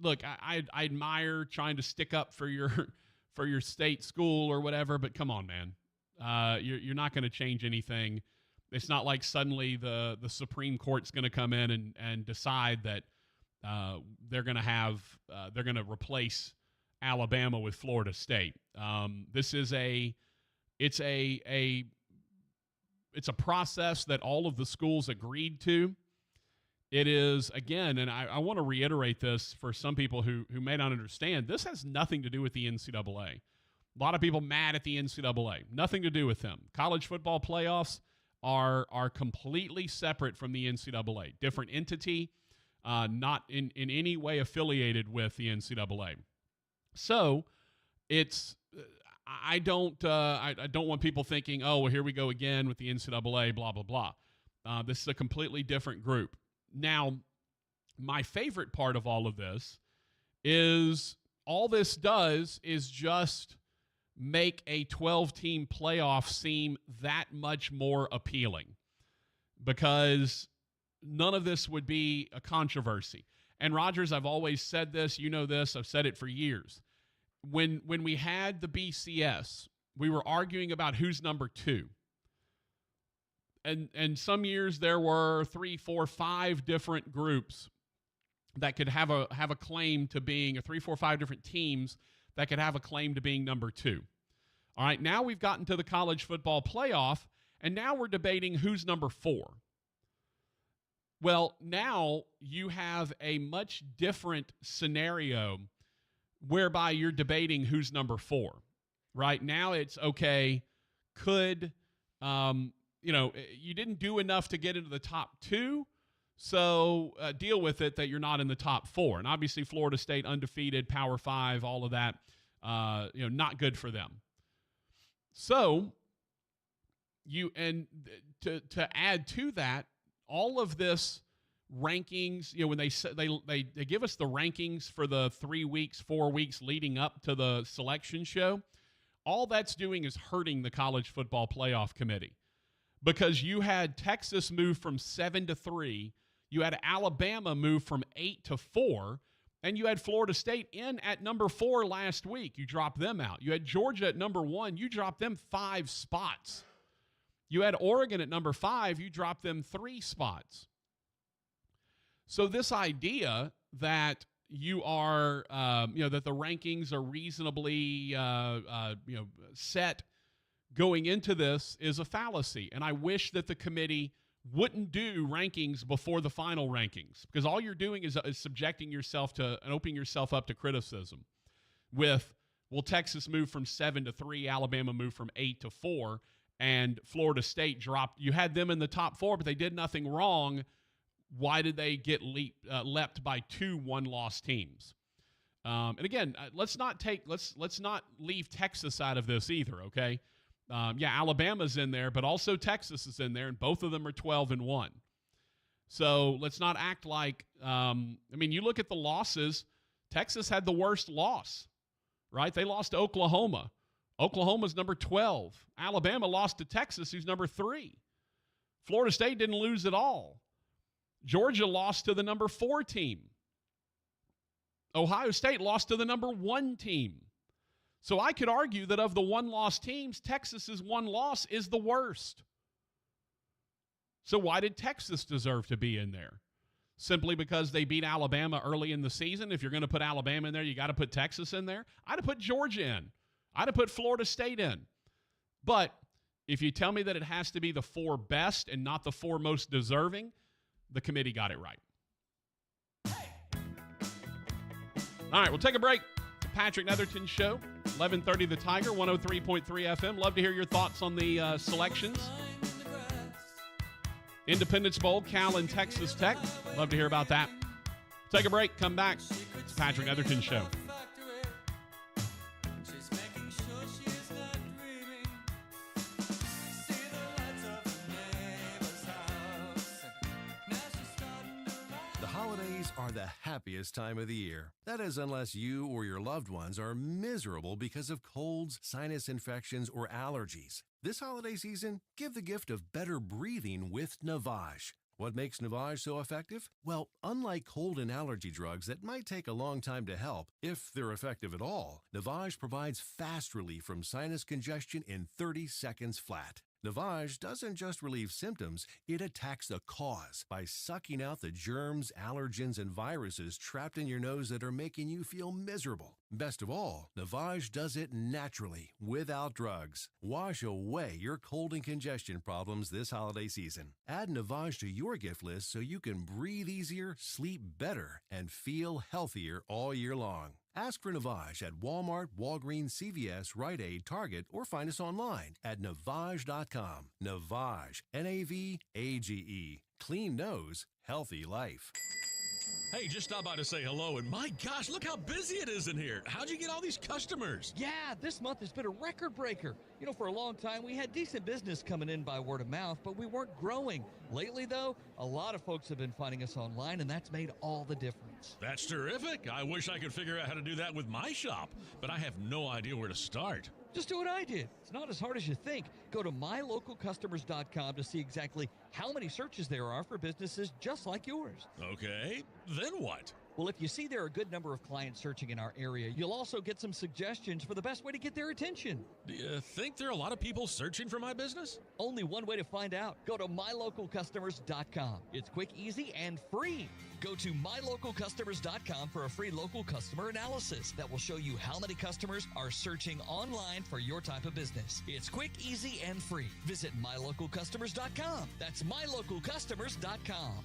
look, I admire trying to stick up for your state school or whatever, but come on, man. You're not going to change anything. It's not like suddenly the Supreme Court's going to come in and decide that they're going to replace Alabama with Florida State. This is it's a process that all of the schools agreed to. It is, again, and I want to reiterate this for some people who may not understand, this has nothing to do with the NCAA. A lot of people mad at the NCAA. Nothing to do with them. College football playoffs are completely separate from the NCAA. Different entity, not in any way affiliated with the NCAA. So it's I don't want people thinking, oh, well, here we go again with the NCAA, blah, blah, blah. This is a completely different group. Now, my favorite part of all of this is all this does is just make a 12-team playoff seem that much more appealing, because none of this would be a controversy. And Rogers, I've always said this, you know this, I've said it for years. When we had the BCS, we were arguing about who's number 2. And some years there were 3, 4, 5 different groups that could have a claim to being, or 3, 4, 5 different teams that could have a claim to being number 2. All right, now we've gotten to the college football playoff, and now we're debating who's number 4. Well, now you have a much different scenario whereby you're debating who's number 4. Right now it's, okay, could, you didn't do enough to get into the top 2, so deal with it that you're not in the top 4. And obviously Florida State undefeated, Power 5, all of that, not good for them. So to add to that, all of this rankings, when they give us the rankings for the 3 weeks, 4 weeks leading up to the selection show, all that's doing is hurting the college football playoff committee, because you had Texas move from 7 to 3, you had Alabama move from 8 to 4, and you had Florida State in at number 4 last week. You dropped them out. You had Georgia at number 1. You dropped them 5 spots. You had Oregon at number 5. You dropped them 3 spots. So this idea that you are, that the rankings are reasonably, set going into this is a fallacy. And I wish that the committee wouldn't do rankings before the final rankings, because all you're doing is subjecting yourself to and opening yourself up to criticism with, well, Texas moved from 7 to 3, Alabama moved from 8 to 4, and Florida State dropped. You had them in the top 4, but they did nothing wrong. Why did they get leapt by 2 one-loss teams? And again, let's not leave Texas out of this either, okay? Alabama's in there, but also Texas is in there, and both of them are 12-1. So let's not act like, you look at the losses. Texas had the worst loss, right? They lost to Oklahoma. Oklahoma's number 12. Alabama lost to Texas, who's number 3. Florida State didn't lose at all. Georgia lost to the number 4 team. Ohio State lost to the number 1 team. So I could argue that of the one-loss teams, Texas's one loss is the worst. So why did Texas deserve to be in there? Simply because they beat Alabama early in the season? If you're going to put Alabama in there, you got to put Texas in there? I'd have put Georgia in. I'd have put Florida State in. But if you tell me that it has to be the 4 best and not the 4 most deserving, the committee got it right. All right, we'll take a break. Patrick Netherton Show, 1130 The Tiger, 103.3 FM. Love to hear your thoughts on the selections. Independence Bowl, Cal and Texas Tech. Love to hear about that. Take a break, come back. It's Patrick Netherton Show.
Are the happiest time of the year. That is, unless you or your loved ones are miserable because of colds, sinus infections, or allergies. This holiday season, give the gift of better breathing with Navage. What makes Navage so effective? Well, unlike cold and allergy drugs that might take a long time to help, if they're effective at all, Navage provides fast relief from sinus congestion in 30 seconds flat. Navage doesn't just relieve symptoms, it attacks the cause by sucking out the germs, allergens, and viruses trapped in your nose that are making you feel miserable. Best of all, Navage does it naturally, without drugs. Wash away your cold and congestion problems this holiday season. Add Navage to your gift list so you can breathe easier, sleep better, and feel healthier all year long. Ask for Navage at Walmart, Walgreens, CVS, Rite Aid, Target, or find us online at Navage.com. Navage, Navage. Clean nose, healthy life.
Hey, just stop by to say hello, and my gosh, look how busy it is in here. How'd you get all these customers?
Yeah, this month has been a record breaker. You know, for a long time, we had decent business coming in by word of mouth, but we weren't growing. Lately, though, a lot of folks have been finding us online, and that's made all the difference.
That's terrific. I wish I could figure out how to do that with my shop, but I have no idea where to start.
Just do what I did. It's not as hard as you think. Go to mylocalcustomers.com to see exactly how many searches there are for businesses just like yours.
Okay, then what?
Well, if you see there are a good number of clients searching in our area, you'll also get some suggestions for the best way to get their attention.
Do you think there are a lot of people searching for my business?
Only one way to find out. Go to mylocalcustomers.com. It's quick, easy, and free. Go to mylocalcustomers.com for a free local customer analysis that will show you how many customers are searching online for your type of business. It's quick, easy, and free. Visit mylocalcustomers.com. That's mylocalcustomers.com.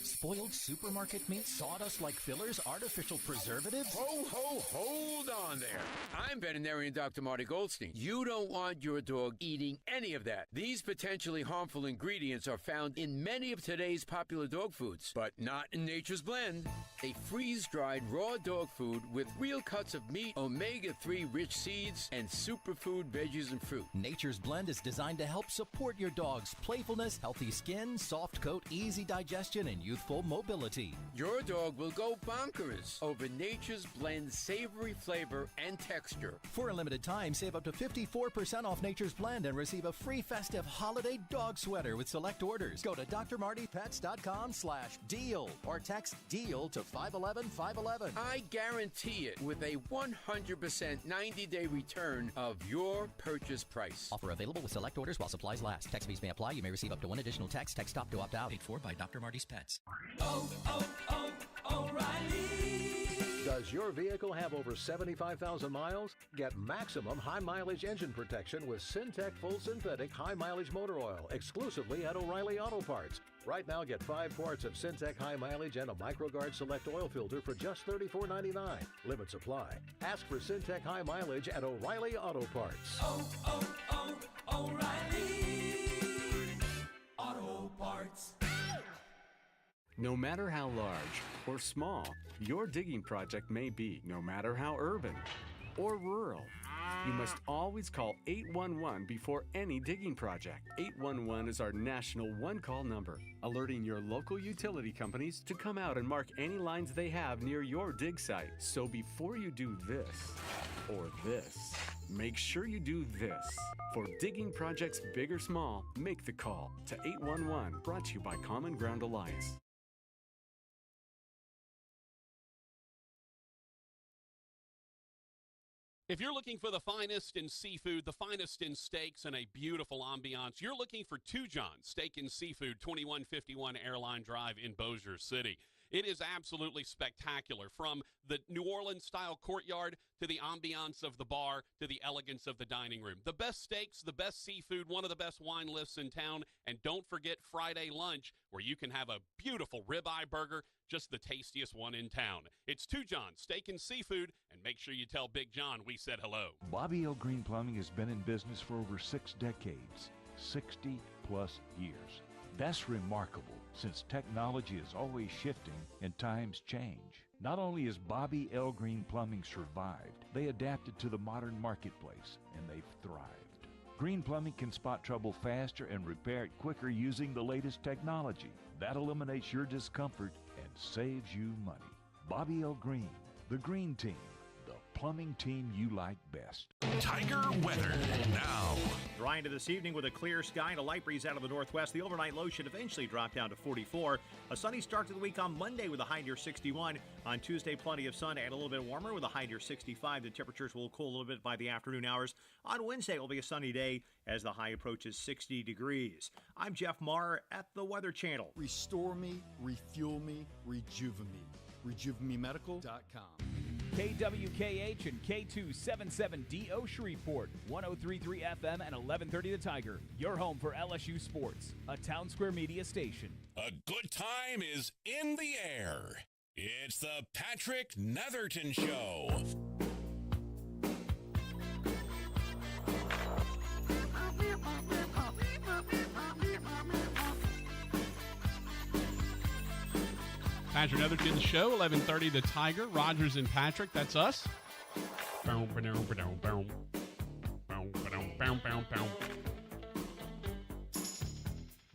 Spoiled supermarket meat, sawdust like fillers, artificial preservatives?
Hold on there. I'm veterinarian Dr. Marty Goldstein. You don't want your dog eating any of that. These potentially harmful ingredients are found in many of today's popular dog foods, but not in Nature's Blend. A freeze-dried raw dog food with real cuts of meat, omega-3 rich seeds, and superfood veggies and fruit.
Nature's Blend is designed to help support your dog's playfulness, healthy skin, soft coat, easy digestion, and youthful mobility.
Your dog will go bonkers over Nature's Blend savory flavor and texture.
For a limited time, save up to 54% off Nature's Blend and receive a free festive holiday dog sweater with select orders. Go to drmartypets.com/deal or text DEAL to 511-511.
I guarantee it with a 100% 90-day return of your purchase price.
Offer available with select orders while supplies last. Text fees may apply. You may receive up to one additional text. Text stop to opt out. Paid for by Dr. Marty's Pets.
O'Reilly. Does your vehicle have over 75,000 miles? Get maximum high mileage engine protection with Syntec Full Synthetic High Mileage Motor Oil exclusively at O'Reilly Auto Parts. Right now, get 5 quarts of Syntec High Mileage and a MicroGuard Select Oil Filter for just $34.99. Limit supply. Ask for Syntec High Mileage at O'Reilly Auto Parts.
O'Reilly Auto Parts.
No matter how large or small your digging project may be, no matter how urban or rural, you must always call 811 before any digging project. 811 is our national one-call number, alerting your local utility companies to come out and mark any lines they have near your dig site. So before you do this or this, make sure you do this. For digging projects big or small, make the call to 811. Brought to you by Common Ground Alliance.
If you're looking for the finest in seafood, the finest in steaks, and a beautiful ambiance, you're looking for Two John Steak and Seafood, 2151 Airline Drive in Bossier City. It is absolutely spectacular, from the New Orleans-style courtyard to the ambiance of the bar to the elegance of the dining room. The best steaks, the best seafood, one of the best wine lists in town, and don't forget Friday lunch, where you can have a beautiful ribeye burger, just the tastiest one in town. It's Two John Steak and Seafood, and make sure you tell Big John we said hello.
Bobby L. Green Plumbing has been in business for over 6 decades, 60 plus years. That's remarkable, since technology is always shifting and times change. Not only has Bobby L. Green Plumbing survived, they adapted to the modern marketplace, and they've thrived. Green Plumbing can spot trouble faster and repair it quicker using the latest technology. That eliminates your discomfort and saves you money. Bobby L. Green, the Green Team, the plumbing team you like best.
Tiger weather now.
Dry into this evening with a clear sky and a light breeze out of the northwest. The overnight low should eventually drop down to 44. A sunny start to the week on Monday with a high near 61. On Tuesday, plenty of sun and a little bit warmer with a high near 65. The temperatures will cool a little bit by the afternoon hours. On Wednesday, it will be a sunny day as the high approaches 60 degrees. I'm Jeff Marr at the Weather Channel.
Restore me, refuel me, rejuvenate me. RejuveMeMedical.com.
KWKH and K277DO Shreveport, 1033 FM and 1130 The Tiger. Your home for LSU sports, a Town Square Media station.
A good time is in the air. It's the Patrick Netherton Show.
Patrick Netherton Show, 1130 The Tiger. Rogers and Patrick, that's us. All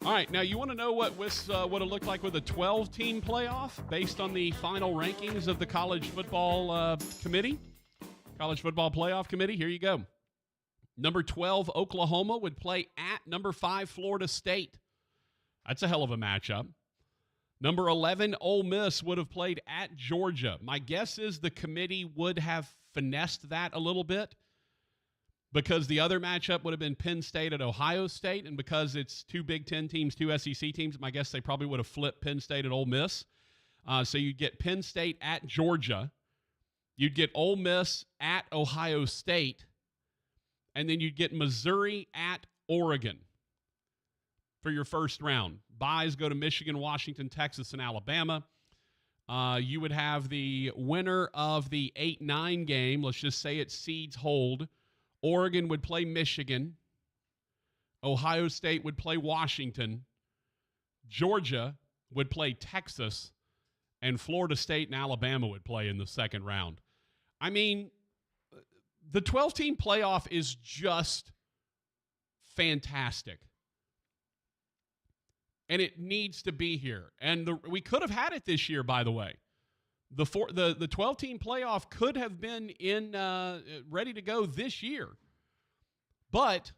right, now you want to know what it looked like with a 12-team playoff based on the final rankings of the College Football Committee, College Football Playoff Committee? Here you go. Number 12, Oklahoma would play at number 5, Florida State. That's a hell of a matchup. Number 11, Ole Miss would have played at Georgia. My guess is the committee would have finessed that a little bit because the other matchup would have been Penn State at Ohio State, and because it's two Big Ten teams, two SEC teams, my guess they probably would have flipped Penn State at Ole Miss. So you'd get Penn State at Georgia. You'd get Ole Miss at Ohio State. And then you'd get Missouri at Oregon for your first round. Byes go to Michigan, Washington, Texas, and Alabama. You would have the winner of the 8-9 game. Let's just say it's seeds hold. Oregon would play Michigan. Ohio State would play Washington. Georgia would play Texas. And Florida State and Alabama would play in the second round. I mean, the 12-team playoff is just fantastic. And it needs to be here. And we could have had it this year, by the way. The 12-team playoff could have been ready to go this year. But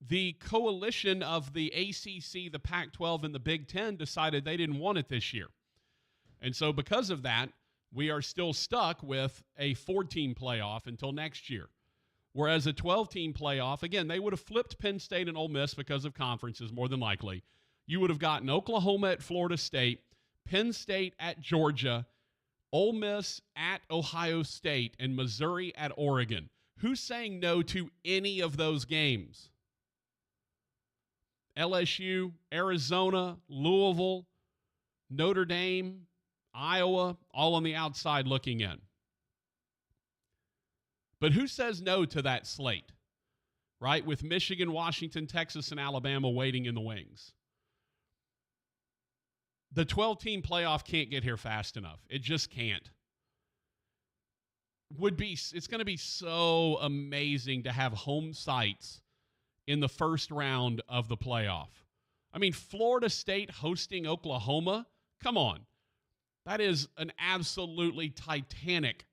the coalition of the ACC, the Pac-12, and the Big Ten decided they didn't want it this year. And so because of that, we are still stuck with a 4-team playoff until next year. Whereas a 12-team playoff, again, they would have flipped Penn State and Ole Miss because of conferences, more than likely. You would have gotten Oklahoma at Florida State, Penn State at Georgia, Ole Miss at Ohio State, and Missouri at Oregon. Who's saying no to any of those games? LSU, Arizona, Louisville, Notre Dame, Iowa, all on the outside looking in. But who says no to that slate, right? With Michigan, Washington, Texas, and Alabama waiting in the wings. The 12-team playoff can't get here fast enough. It just can't. It's going to be so amazing to have home sites in the first round of the playoff. I mean, Florida State hosting Oklahoma, come on. That is an absolutely titanic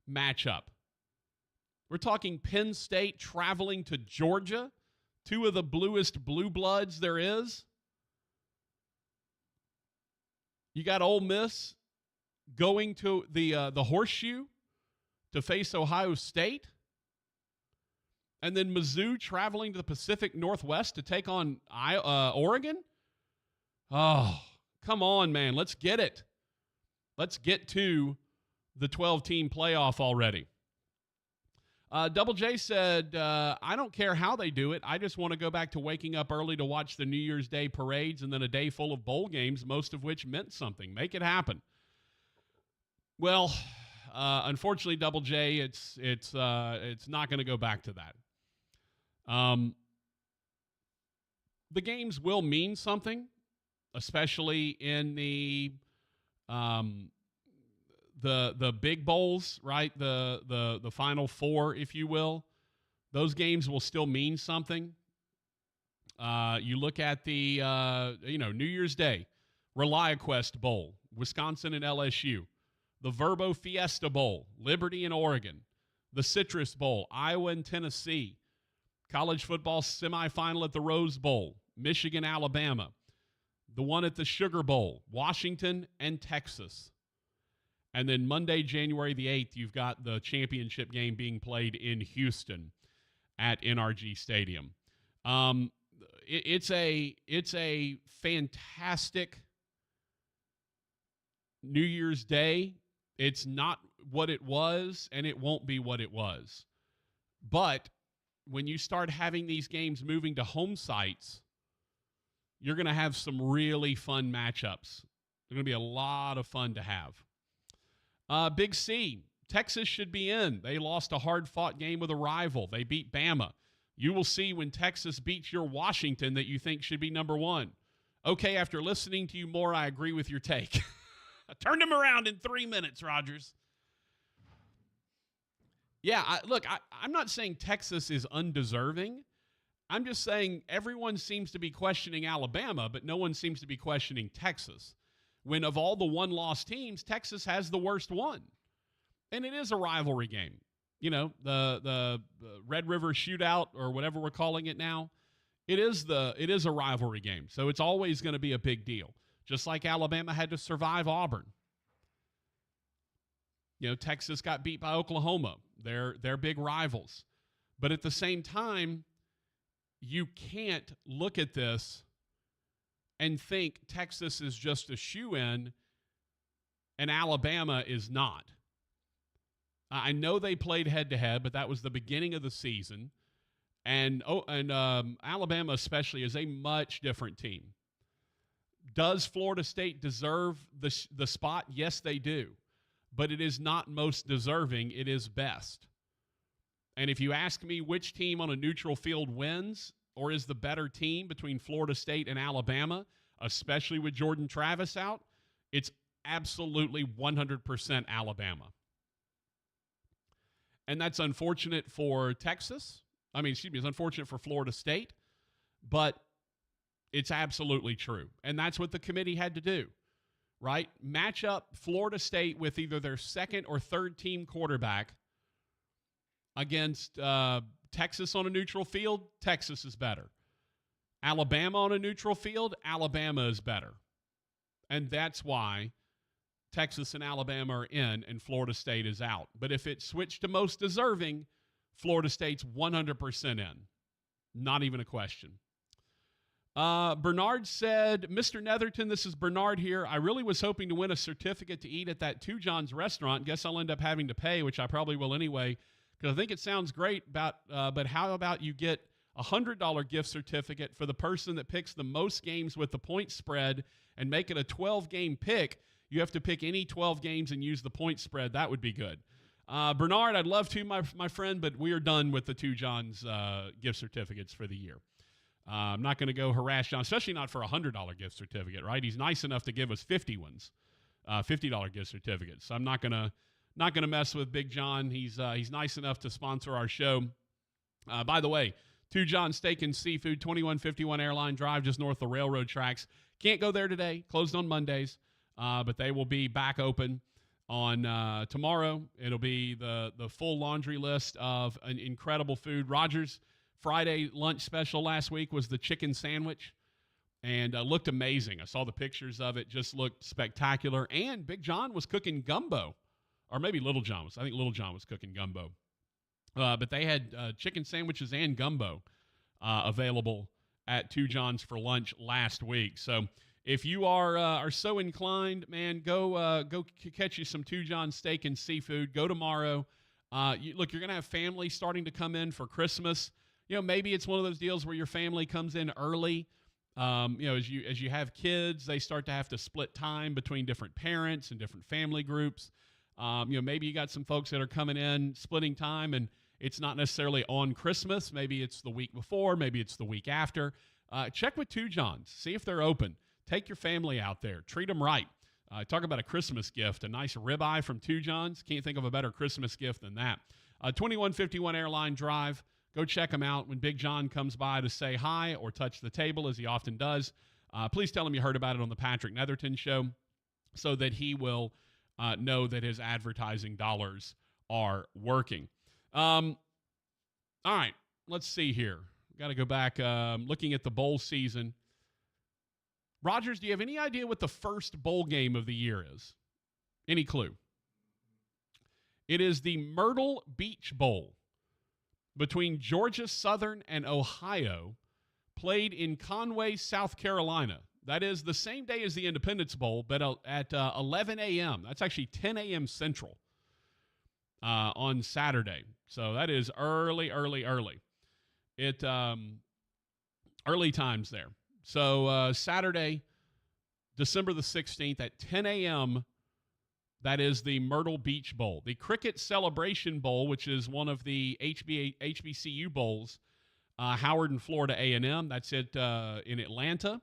matchup. We're talking Penn State traveling to Georgia, two of the bluest blue bloods there is. You got Ole Miss going to the Horseshoe to face Ohio State. And then Mizzou traveling to the Pacific Northwest to take on Oregon. Oh, come on, man. Let's get it. Let's get to the 12-team playoff already. Double J said, I don't care how they do it. I just want to go back to waking up early to watch the New Year's Day parades and then a day full of bowl games, most of which meant something. Make it happen. Well, unfortunately, Double J, it's not going to go back to that. The games will mean something, especially in the big bowls, right? The Final Four, if you will. Those games will still mean something. You look at the New Year's Day, ReliaQuest Bowl, Wisconsin and LSU. the Verbo Fiesta Bowl, Liberty and Oregon, the Citrus Bowl, Iowa and Tennessee, college football semifinal at the Rose Bowl, Michigan, Alabama, the one at the Sugar Bowl, Washington and Texas. And then Monday, January the 8th, you've got the championship game being played in Houston at NRG Stadium. It's a fantastic New Year's Day. It's not what it was, and it won't be what it was. But when you start having these games moving to home sites, you're going to have some really fun matchups. They're going to be a lot of fun to have. Big C, Texas should be in. They lost a hard-fought game with a rival. They beat Bama. You will see when Texas beats your Washington that you think should be number one. Okay, after listening to you more, I agree with your take. I turned him around in 3 minutes, Rogers. Yeah, I'm not saying Texas is undeserving. I'm just saying everyone seems to be questioning Alabama, but no one seems to be questioning Texas. When of all the one-loss teams, Texas has the worst one. And it is a rivalry game. You know, the Red River Shootout or whatever we're calling it now, it is a rivalry game. So it's always going to be a big deal. Just like Alabama had to survive Auburn. You know, Texas got beat by Oklahoma. They're big rivals. But at the same time, you can't look at this and think Texas is just a shoe-in and Alabama is not. I know they played head-to-head, but that was the beginning of the season. And Alabama especially is a much different team. Does Florida State deserve the spot? Yes, they do. But it is not most deserving. It is best. And if you ask me which team on a neutral field wins or is the better team between Florida State and Alabama, especially with Jordan Travis out, it's absolutely 100% Alabama. And that's unfortunate for Texas. It's unfortunate for Florida State, but it's absolutely true. And that's what the committee had to do, right? Match up Florida State with either their second or third team quarterback against Texas on a neutral field. Texas is better. Alabama on a neutral field. Alabama is better. And that's why Texas and Alabama are in and Florida State is out. But if it switched to most deserving, Florida State's 100% in. Not even a question. Bernard said, Mr. Netherton, this is Bernard here. I really was hoping to win a certificate to eat at that Two John's restaurant. Guess I'll end up having to pay, which I probably will anyway, because I think it sounds great. But how about you get a $100 gift certificate for the person that picks the most games with the point spread and make it a 12-game pick? You have to pick any 12 games and use the point spread. That would be good. Bernard, I'd love to, my friend, but we are done with the Two John's gift certificates for the year. I'm not going to go harass John, especially not for a $100 gift certificate, right? He's nice enough to give us $50 gift certificates. So I'm not gonna mess with Big John. He's nice enough to sponsor our show. By the way, Two John Steak and Seafood, 2151 Airline Drive, just north of the railroad tracks. Can't go there today. Closed on Mondays, but they will be back open on tomorrow. It'll be the full laundry list of an incredible food. Rogers' Friday lunch special last week was the chicken sandwich, and looked amazing. I saw the pictures of it, just looked spectacular. And Big John was cooking gumbo, or maybe Little John was. I think Little John was cooking gumbo. But they had chicken sandwiches and gumbo available at Two John's for lunch last week. So if you are so inclined, man, go catch you some Two John's Steak and Seafood. Go tomorrow. You're going to have family starting to come in for Christmas. You know, maybe it's one of those deals where your family comes in early. As you have kids, they start to have to split time between different parents and different family groups. Maybe you got some folks that are coming in, splitting time, and it's not necessarily on Christmas. Maybe it's the week before. Maybe it's the week after. Check with Two John's. See if they're open. Take your family out there. Treat them right. Talk about a Christmas gift. A nice ribeye from Two John's. Can't think of a better Christmas gift than that. 2151 Airline Drive. Go check him out when Big John comes by to say hi or touch the table, as he often does. Please tell him you heard about it on the Patrick Netherton Show so that he will know that his advertising dollars are working. All right, let's see here. Got to go back looking at the bowl season. Rogers, do you have any idea what the first bowl game of the year is? Any clue? It is the Myrtle Beach Bowl between Georgia Southern and Ohio, played in Conway, South Carolina. That is the same day as the Independence Bowl, but at 11 a.m. That's actually 10 a.m. Central on Saturday. So that is early. It early times there. So Saturday, December the 16th at 10 a.m., that is the Myrtle Beach Bowl. The Cricket Celebration Bowl, which is one of the HBCU bowls, Howard and Florida A&M. That's it in Atlanta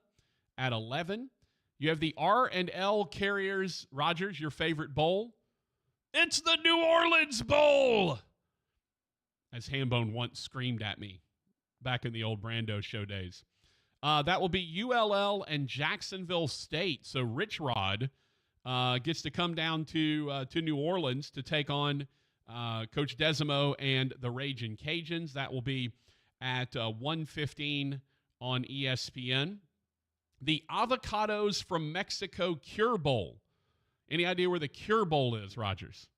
at 11. You have the R&L Carriers, Rogers, your favorite bowl. It's the New Orleans Bowl, as Hambone once screamed at me back in the old Brando show days. That will be ULL and Jacksonville State. So Rich Rod gets to come down to New Orleans to take on Coach Desimo and the Ragin' Cajuns. That will be at 1:15 on ESPN. The Avocados from Mexico Cure Bowl. Any idea where the Cure Bowl is, Rogers?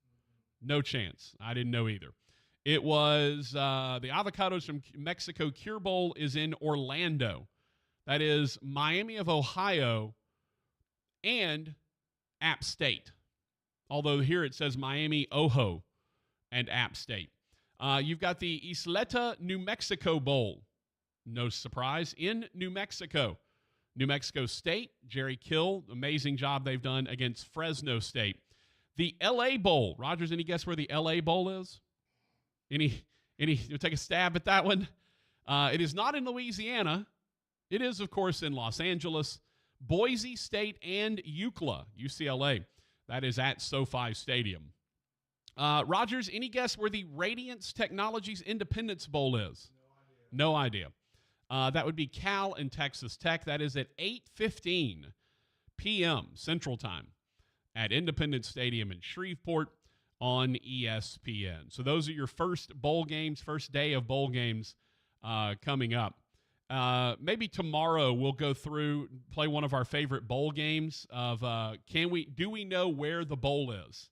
No chance. I didn't know either. It was the Avocados from Mexico Cure Bowl is in Orlando. That is Miami of Ohio and App State. Although here it says Miami, Ojo, and App State. You've got the Isleta, New Mexico Bowl. No surprise, in New Mexico. New Mexico State, Jerry Kill, amazing job they've done against Fresno State. The L.A. Bowl. Rogers, any guess where the L.A. Bowl is? You'll take a stab at that one? It is not in Louisiana. It is, of course, in Los Angeles, Boise State, and UCLA. That is at SoFi Stadium. Rogers, any guess where the Radiance Technologies Independence Bowl is? No idea. That would be Cal and Texas Tech. That is at 8:15 p.m. Central Time at Independence Stadium in Shreveport on ESPN. So those are your first bowl games, first day of bowl games coming up. Maybe tomorrow we'll go through, play one of our favorite bowl games of do we know where the bowl is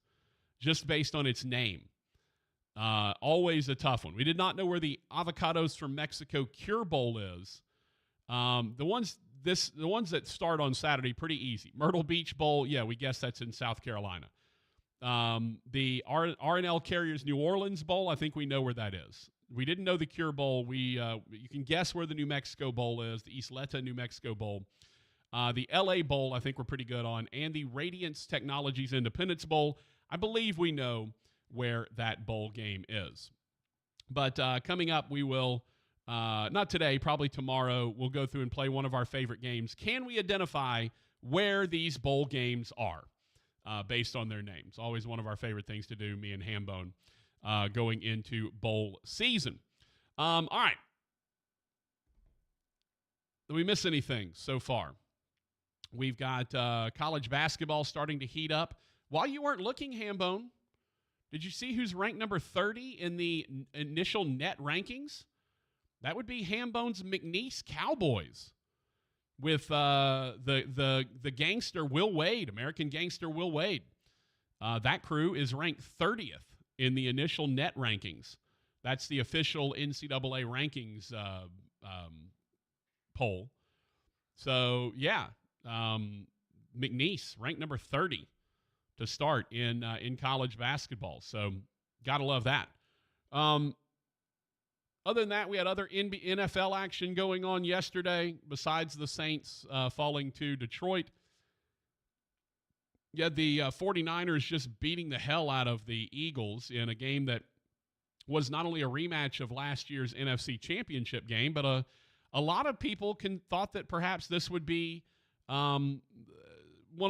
just based on its name? Always a tough one. We did not know where the Avocados from Mexico Cure Bowl is. The ones that start on Saturday, pretty easy. Myrtle Beach Bowl, yeah, we guess that's in South Carolina. The R&L Carriers New Orleans Bowl, I think we know where that is. We didn't know the Cure Bowl. You can guess where the New Mexico Bowl is, the Isleta New Mexico Bowl. The L.A. Bowl, I think we're pretty good on. And the Radiance Technologies Independence Bowl, I believe we know where that bowl game is. But coming up, we will, not today, probably tomorrow, we'll go through and play one of our favorite games. Can we identify where these bowl games are based on their names? Always one of our favorite things to do, me and Hambone, going into bowl season. All right. Did we miss anything so far? We've got college basketball starting to heat up. While you weren't looking, Hambone, did you see who's ranked number 30 in the initial net rankings? That would be Hambone's McNeese Cowboys with the gangster Will Wade, American gangster Will Wade. That crew is ranked 30th in the initial net rankings. That's the official NCAA rankings poll. So, yeah, McNeese ranked number 30 to start in college basketball. So, got to love that. Other than that, we had other NFL action going on yesterday besides the Saints falling to Detroit. You had the 49ers just beating the hell out of the Eagles in a game that was not only a rematch of last year's NFC Championship game, but a lot of people thought that perhaps this would be one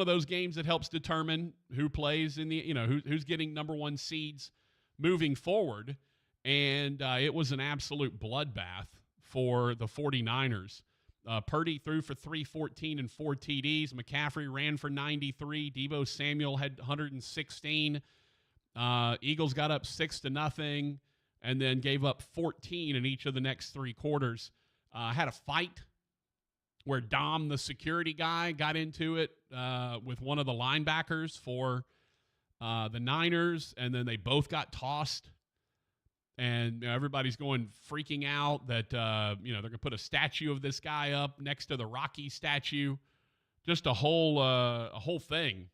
of those games that helps determine who plays in the, who's getting number one seeds moving forward. And it was an absolute bloodbath for the 49ers Purdy threw for 314 and 4 TDs. McCaffrey ran for 93. Deebo Samuel had 116. Eagles got up 6-0 and then gave up 14 in each of the next 3 quarters. Had a fight where Dom, the security guy, got into it with one of the linebackers for the Niners, and then they both got tossed. And everybody's freaking out that they're going to put a statue of this guy up next to the Rocky statue. Just a whole thing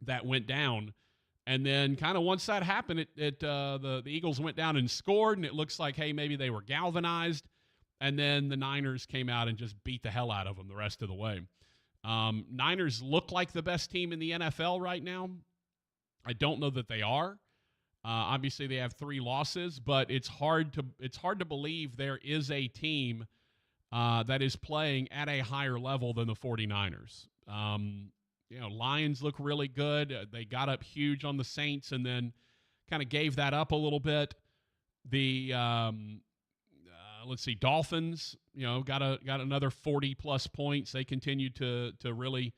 that went down. And then kind of once that happened, the Eagles went down and scored, and it looks like, hey, maybe they were galvanized. And then the Niners came out and just beat the hell out of them the rest of the way. Niners look like the best team in the NFL right now. I don't know that they are. Obviously, they have 3 losses, but it's hard to believe there is a team that is playing at a higher level than the 49ers. Lions look really good. They got up huge on the Saints and then kind of gave that up a little bit. The Dolphins, got another 40-plus points. They continued to really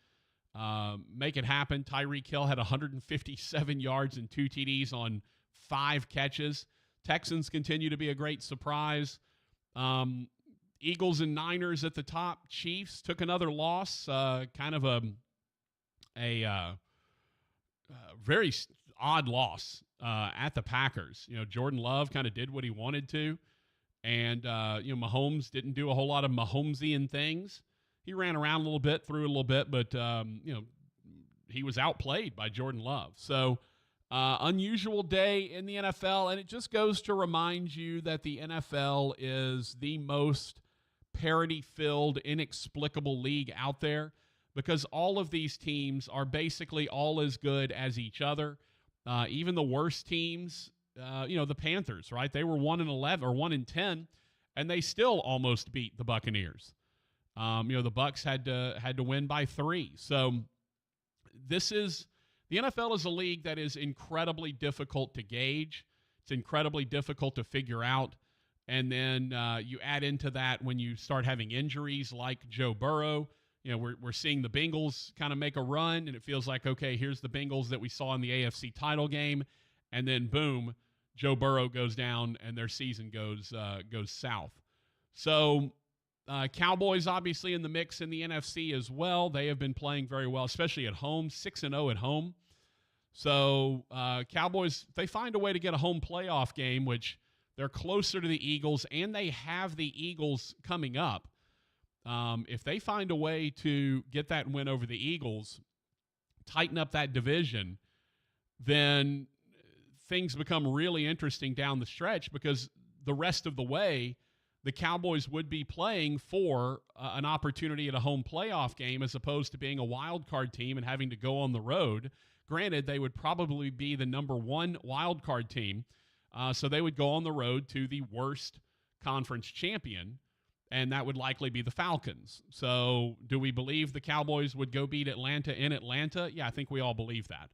make it happen. Tyreek Hill had 157 yards and 2 TDs on 5 catches. Texans continue to be a great surprise. Eagles and Niners at the top. Chiefs took another loss, kind of a very odd loss at the Packers. Jordan Love kind of did what he wanted to. And, Mahomes didn't do a whole lot of Mahomesian things. He ran around a little bit, threw a little bit, but, he was outplayed by Jordan Love. So, unusual day in the NFL, and it just goes to remind you that the NFL is the most parity-filled, inexplicable league out there because all of these teams are basically all as good as each other. Even the worst teams, the Panthers, right? They were 1-11 or 1-10, and they still almost beat the Buccaneers. The Bucs had to win by 3. So the NFL is a league that is incredibly difficult to gauge. It's incredibly difficult to figure out. And then you add into that when you start having injuries like Joe Burrow. We're seeing the Bengals kind of make a run, and it feels like, okay, here's the Bengals that we saw in the AFC title game. And then, boom, Joe Burrow goes down, and their season goes south. So Cowboys obviously in the mix in the NFC as well. They have been playing very well, especially at home, 6-0 at home. So Cowboys, they find a way to get a home playoff game, which they're closer to the Eagles, and they have the Eagles coming up. If they find a way to get that win over the Eagles, tighten up that division, then things become really interesting down the stretch because the rest of the way, the Cowboys would be playing for an opportunity at a home playoff game as opposed to being a wild card team and having to go on the road. Granted, they would probably be the number 1 wild card team, so they would go on the road to the worst conference champion, and that would likely be the Falcons. So do we believe the Cowboys would go beat Atlanta in Atlanta? Yeah, I think we all believe that.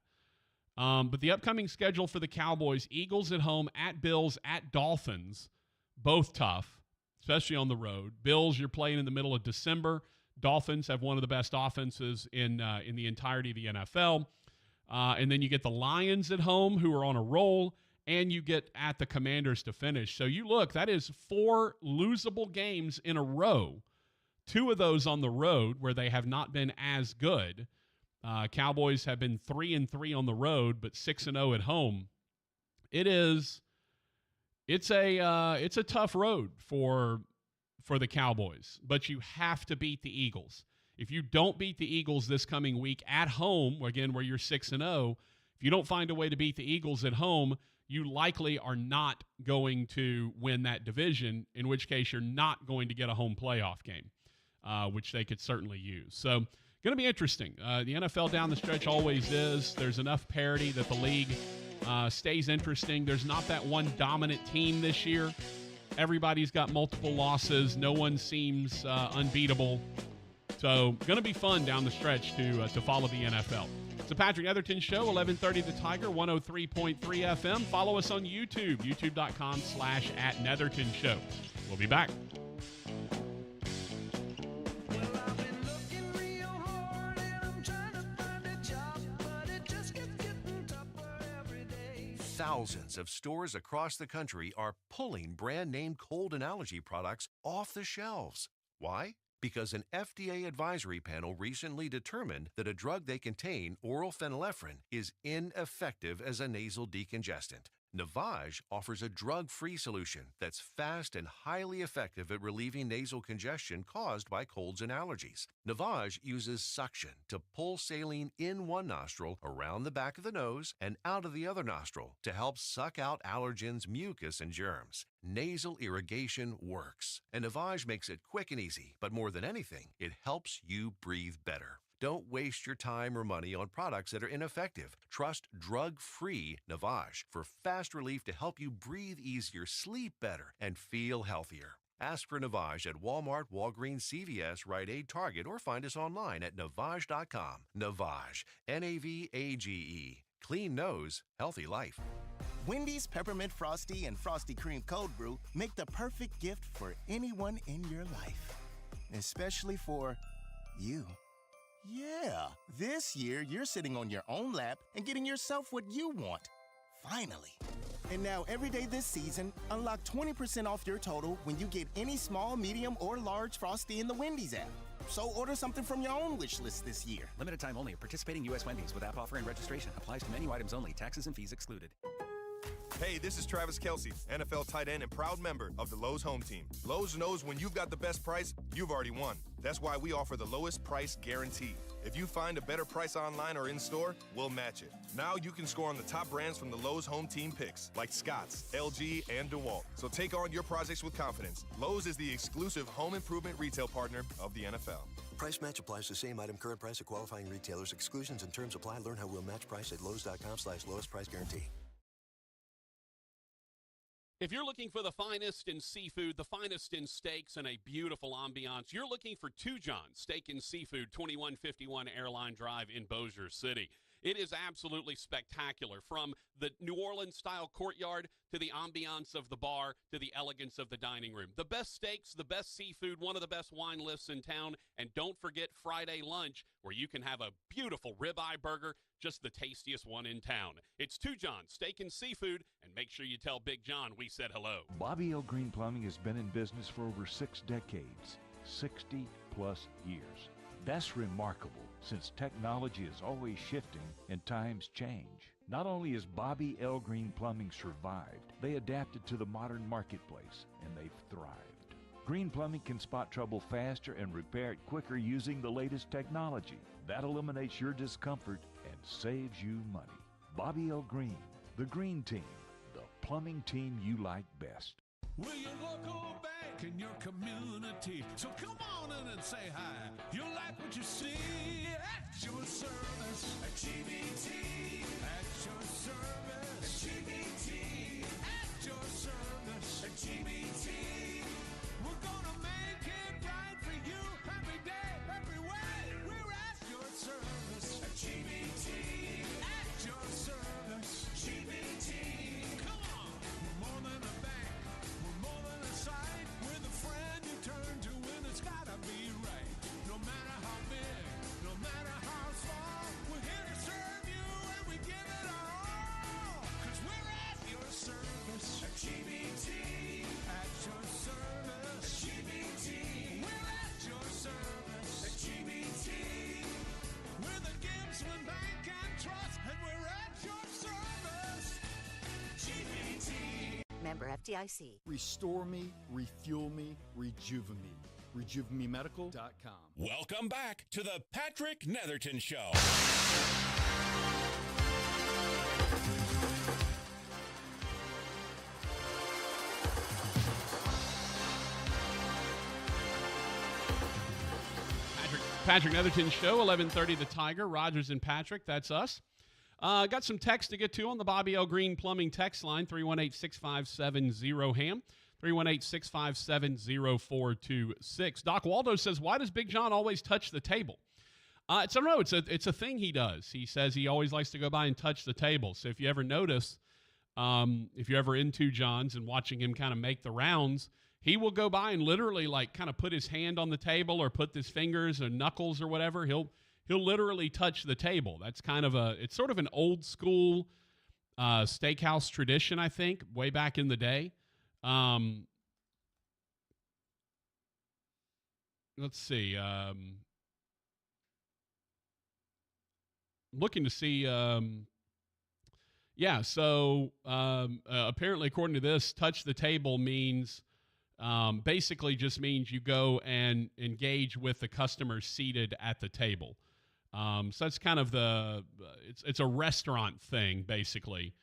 But the upcoming schedule for the Cowboys, Eagles at home, at Bills, at Dolphins, both tough, especially on the road. Bills, you're playing in the middle of December. Dolphins have one of the best offenses in the entirety of the NFL. And then you get the Lions at home, who are on a roll, and you get at the Commanders to finish. So you look, that is 4 losable games in a row. 2 of those on the road where they have not been as good. Cowboys have been 3-3 on the road, but 6-0 at home. It's a tough road for the Cowboys, but you have to beat the Eagles. If you don't beat the Eagles this coming week at home, again, where you're 6-0, if you don't find a way to beat the Eagles at home, you likely are not going to win that division, in which case you're not going to get a home playoff game, which they could certainly use. So going to be interesting. The NFL down the stretch always is. There's enough parity that the league stays interesting. There's not that one dominant team this year. Everybody's got multiple losses. No one seems unbeatable. So going to be fun down the stretch to follow the NFL. It's the Patrick Netherton Show, 1130 The Tiger, 103.3 FM. Follow us on YouTube, youtube.com/@NethertonShow. We'll be back.
Thousands of stores across the country are pulling brand name cold and allergy products off the shelves. Why? Because an FDA advisory panel recently determined that a drug they contain, oral phenylephrine, is ineffective as a nasal decongestant. Navage offers a drug-free solution that's fast and highly effective at relieving nasal congestion caused by colds and allergies. Navage uses suction to pull saline in one nostril, around the back of the nose, and out of the other nostril to help suck out allergens, mucus, and germs. Nasal irrigation works, and Navage makes it quick and easy, but more than anything, it helps you breathe better. Don't waste your time or money on products that are ineffective. Trust drug-free Navage for fast relief to help you breathe easier, sleep better, and feel healthier. Ask for Navage at Walmart, Walgreens, CVS, Rite Aid, Target, or find us online at Navage.com. Navage, Navage. Clean nose, healthy life.
Wendy's Peppermint Frosty and Frosty Cream Cold Brew make the perfect gift for anyone in your life, especially for you. Yeah, this year you're sitting on your own lap and getting yourself what you want. Finally. And now every day this season, unlock 20% off your total when you get any small, medium, or large Frosty in the Wendy's app. So order something from your own wish list this year.
Limited time only. Participating U.S. Wendy's with app offer and registration. Applies to menu items only. Taxes and fees excluded.
Hey, this is Travis Kelce, NFL tight end and proud member of the Lowe's home team. Lowe's knows when you've got the best price, you've already won. That's why we offer the lowest price guarantee. If you find a better price online or in store, we'll match it. Now you can score on the top brands from the Lowe's home team picks, like Scotts, LG, and DeWalt. So take on your projects with confidence. Lowe's is the exclusive home improvement retail partner of the NFL.
Price match applies to same item, current price of qualifying retailers. Exclusions and terms apply. Learn how we'll match price at lowes.com/lowest price guarantee.
If you're looking for the finest in seafood, the finest in steaks, and a beautiful ambiance, you're looking for Two John Steak and Seafood, 2151 Airline Drive in Bossier City. It is absolutely spectacular, from the New Orleans-style courtyard to the ambiance of the bar to the elegance of the dining room. The best steaks, the best seafood, one of the best wine lists in town, and don't forget Friday lunch, where you can have a beautiful ribeye burger, just the tastiest one in town. It's Two John Steak and Seafood, and make sure you tell Big John we said hello.
Bobby L. Green Plumbing has been in business for over 6 decades, 60-plus years. That's remarkable, since technology is always shifting and times change. Not only has Bobby L. Green Plumbing survived, they adapted to the modern marketplace, and they've thrived. Green Plumbing can spot trouble faster and repair it quicker using the latest technology. That eliminates your discomfort and saves you money. Bobby L. Green, the Green Team, the plumbing team you like best.
We're your local bank in your community. So come on in and say hi. You'll like what you see at your service. At GBT. At your service. At GBT. At your service. At GBT. We're gonna make it right for you every day, every way. We're at your service. At GBT. At your service. GBT. Come on. We're more than a bank. We're more than a site. We're the friend you turn to when it's gotta be right. No matter how big, no matter how small, we're here to serve you and we give it our all. 'Cause we're at your service. At GBT. At your service. At GBT. We're at your service. At GBT. We're the Gibbsman Bank and Trust, and we're at your service. GBT.
Member FDIC.
Restore me, refuel me, rejuvenate me. RejuveMeMedical.com.
Welcome back to the Patrick Netherton Show.
Patrick Netherton Show, 11:30 The Tiger. Rogers and Patrick, that's us. Got some text to get to on the Bobby L. Green Plumbing text line, 318-657-0HAM, 318-657-0426. Doc Waldo says, why does Big John always touch the table? I don't know. It's a thing he does. He says he always likes to go by and touch the table. So if you ever notice, if you're ever in Two Johns and watching him kind of make the rounds, he will go by and literally like kind of put his hand on the table or put his fingers or knuckles or whatever. He'll literally touch the table. That's kind of it's sort of an old school steakhouse tradition, I think, way back in the day. Let's see. Looking to see. So apparently, according to this, touch the table means basically just means you go and engage with the customers seated at the table. So that's kind of it's a restaurant thing, basically,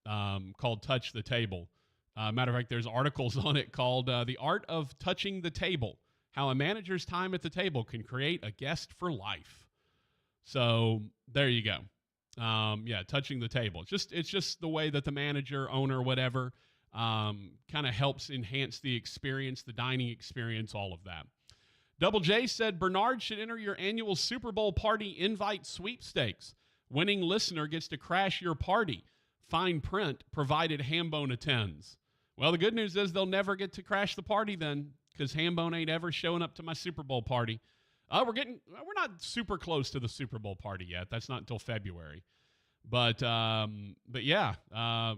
called Touch the Table. Matter of fact, there's articles on it called The Art of Touching the Table, How a Manager's Time at the Table Can Create a Guest for Life. So there you go. Touching the table. It's just the way that the manager, owner, whatever, kind of helps enhance the experience, the dining experience, all of that. Double J said Bernard should enter your annual Super Bowl party invite sweepstakes. Winning listener gets to crash your party. Fine print, provided Hambone attends. Well, the good news is they'll never get to crash the party then, because Hambone ain't ever showing up to my Super Bowl party. We're not super close to the Super Bowl party yet. That's not until February. But yeah,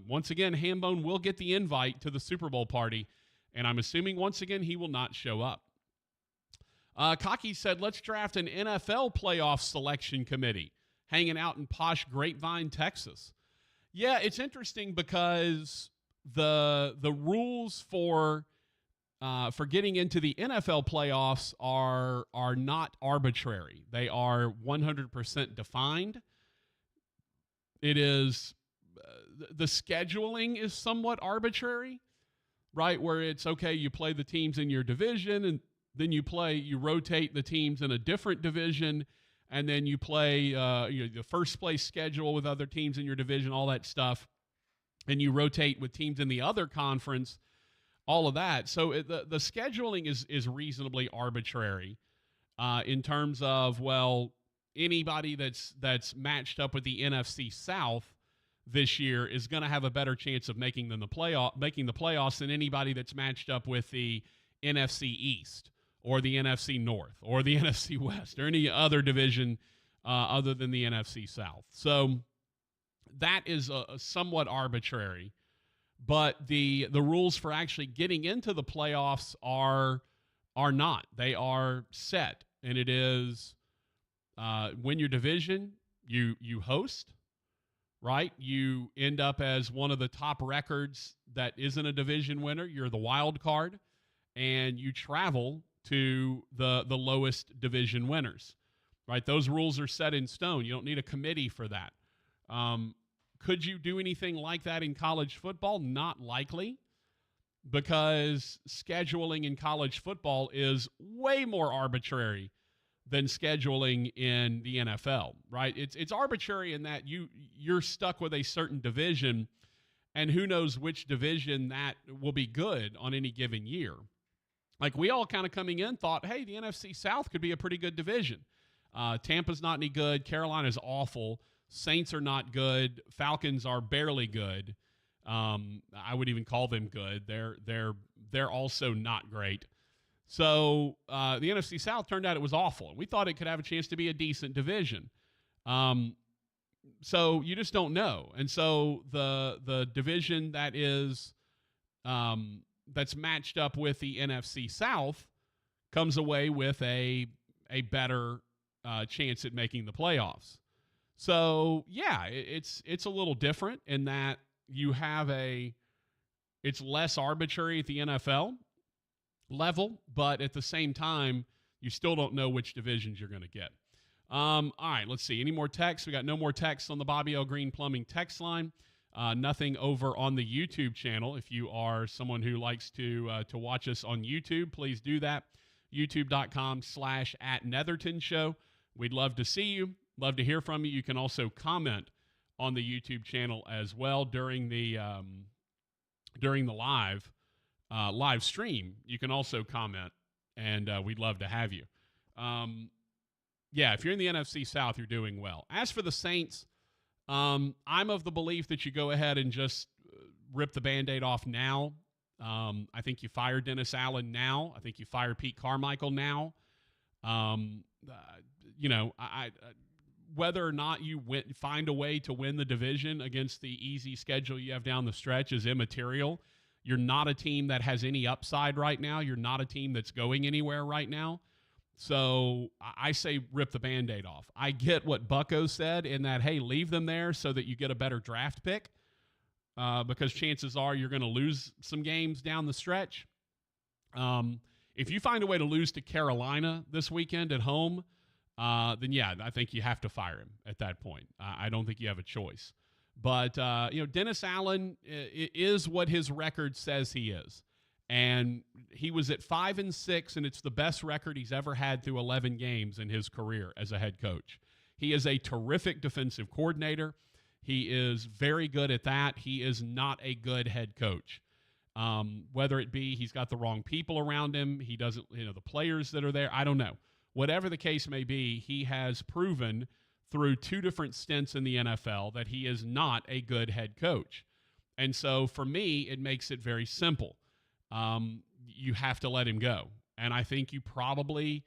once again, Hambone will get the invite to the Super Bowl party, and I'm assuming once again he will not show up. Cocky said, let's draft an NFL playoff selection committee, hanging out in posh Grapevine, Texas. Yeah, it's interesting because the rules for getting into the NFL playoffs are not arbitrary. They are 100% defined. It is the scheduling is somewhat arbitrary, right? Where it's okay, you play the teams in your division, and then you rotate the teams in a different division, and then you play the first place schedule with other teams in your division, all that stuff, and you rotate with teams in the other conference, all of that. So the scheduling is reasonably arbitrary in terms of, well, anybody that's matched up with the NFC South this year is going to have a better chance of making the playoffs than anybody that's matched up with the NFC East or the NFC North or the NFC West or any other division other than the NFC South. So that is a somewhat arbitrary, but the rules for actually getting into the playoffs are not. They are set, and it is win your division, you host, right? You end up as one of the top records that isn't a division winner. You're the wild card, and you travel to the lowest division winners, right? Those rules are set in stone. You don't need a committee for that. Could you do anything like that in college football? Not likely, because scheduling in college football is way more arbitrary than scheduling in the NFL, right? It's arbitrary in that you're stuck with a certain division, and who knows which division that will be good on any given year. Like, we all kind of coming in thought, hey, the NFC South could be a pretty good division. Tampa's not any good. Carolina's awful. Saints are not good. Falcons are barely good. I would even call them good. They're also not great. So the NFC South turned out it was awful. We thought it could have a chance to be a decent division. So you just don't know. And so the division that is that's matched up with the NFC South comes away with a better chance at making the playoffs. So yeah, it's a little different in that you have it's less arbitrary at the NFL level, but at the same time, you still don't know which divisions you're going to get. All right, let's see. Any more texts? We got no more texts on the Bobby L. Green Plumbing text line. Nothing over on the YouTube channel. If you are someone who likes to watch us on YouTube, please do that. YouTube.com/@Netherton Show. We'd love to see you. Love to hear from you. You can also comment on the YouTube channel as well during the live stream. You can also comment, and we'd love to have you. If you're in the NFC South, you're doing well. As for the Saints, I'm of the belief that you go ahead and just rip the Band-Aid off now. I think you fire Dennis Allen now. I think you fire Pete Carmichael now. whether or not you find a way to win the division against the easy schedule you have down the stretch is immaterial. You're not a team that has any upside right now. You're not a team that's going anywhere right now. So I say rip the Band-Aid off. I get what Bucko said in that, hey, leave them there so that you get a better draft pick because chances are you're going to lose some games down the stretch. If you find a way to lose to Carolina this weekend at home, then yeah, I think you have to fire him at that point. I don't think you have a choice. But, Dennis Allen is what his record says he is. And he was at 5-6, and it's the best record he's ever had through 11 games in his career as a head coach. He is a terrific defensive coordinator. He is very good at that. He is not a good head coach. Whether it be he's got the wrong people around him, he doesn't, the players that are there, I don't know. Whatever the case may be, he has proven through 2 different stints in the NFL that he is not a good head coach. And so for me, it makes it very simple. You have to let him go. And I think you probably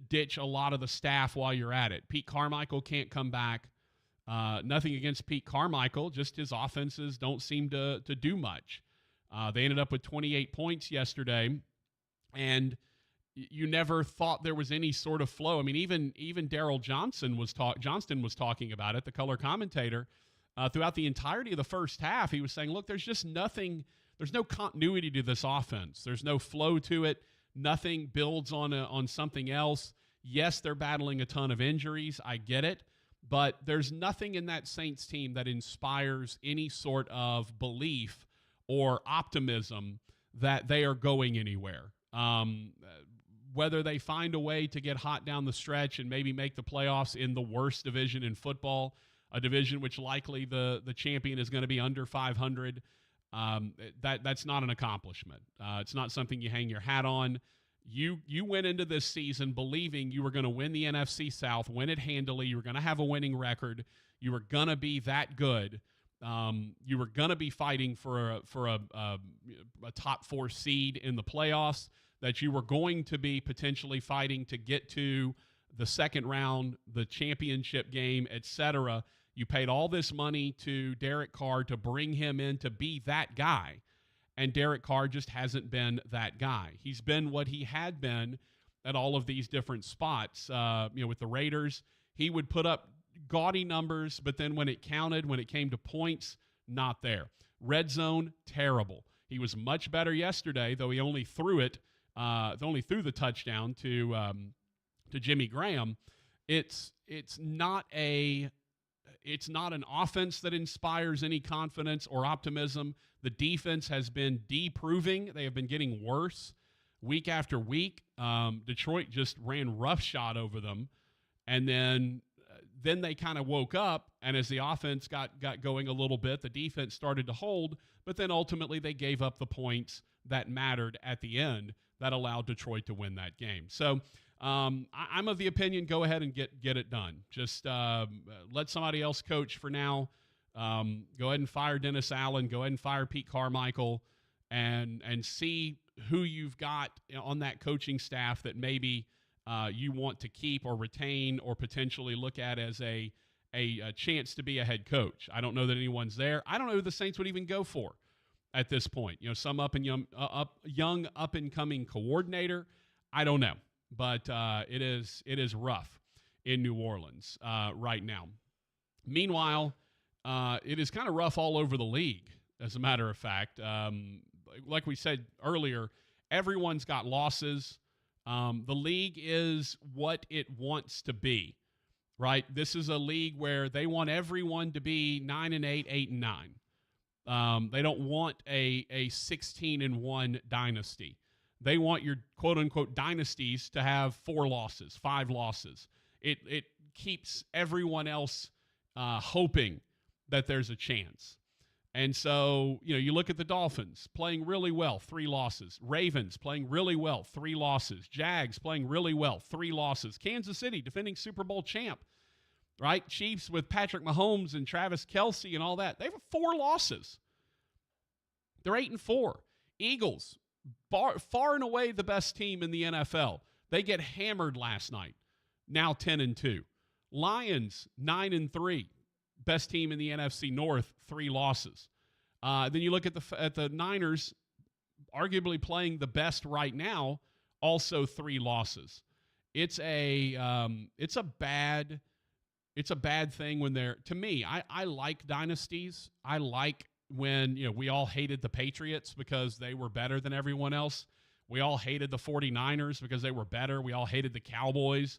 ditch a lot of the staff while you're at it. Pete Carmichael can't come back. Nothing against Pete Carmichael, just his offenses don't seem to do much. They ended up with 28 points yesterday, and you never thought there was any sort of flow. I mean, even Daryl Johnston was talking about it, the color commentator, throughout the entirety of the first half. He was saying, look, there's just nothing. There's no continuity to this offense. There's no flow to it. Nothing builds on something else. Yes, they're battling a ton of injuries. I get it. But there's nothing in that Saints team that inspires any sort of belief or optimism that they are going anywhere. Whether they find a way to get hot down the stretch and maybe make the playoffs in the worst division in football, a division which likely the champion is going to be under 500, that's not an accomplishment. It's not something you hang your hat on. You went into this season believing you were going to win the NFC South, win it handily. You were going to have a winning record. You were going to be that good. You were going to be fighting for a top 4 seed in the playoffs, that you were going to be potentially fighting to get to the second round, the championship game, etc. You paid all this money to Derek Carr to bring him in to be that guy. And Derek Carr just hasn't been that guy. He's been what he had been at all of these different spots. With the Raiders, he would put up gaudy numbers, but then when it counted, when it came to points, not there. Red zone, terrible. He was much better yesterday, though he only threw the touchdown to Jimmy Graham. It's not an offense that inspires any confidence or optimism. The defense has been deproving. They have been getting worse week after week. Detroit just ran roughshod over them, and then they kind of woke up, and as the offense got going a little bit, the defense started to hold, but then ultimately they gave up the points that mattered at the end that allowed Detroit to win that game. So I'm of the opinion, go ahead and get it done. Just let somebody else coach for now. Go ahead and fire Dennis Allen. Go ahead and fire Pete Carmichael, and see who you've got on that coaching staff that maybe you want to keep or retain or potentially look at as a chance to be a head coach. I don't know that anyone's there. I don't know who the Saints would even go for at this point. Some young up and coming coordinator. I don't know, but it is rough in New Orleans right now. Meanwhile, it is kind of rough all over the league, as a matter of fact. Like we said earlier, everyone's got losses. The league is what it wants to be, right? This is a league where they want everyone to be 9-8, 8-9. They don't want a 16-1 dynasty. They want your quote-unquote dynasties to have 4 losses, 5 losses. It keeps everyone else hoping that there's a chance. And so, you look at the Dolphins playing really well, 3 losses. Ravens playing really well, 3 losses. Jags playing really well, 3 losses. Kansas City, defending Super Bowl champ, right? Chiefs with Patrick Mahomes and Travis Kelce and all that. They have 4 losses. They're 8-4. Eagles, far and away the best team in the NFL. They get hammered last night. Now 10-2. Lions 9-3, best team in the NFC North, 3 losses. Then you look at the Niners, arguably playing the best right now, also 3 losses. It's a bad thing when they're, to me, I like dynasties. I like when, we all hated the Patriots because they were better than everyone else. We all hated the 49ers because they were better. We all hated the Cowboys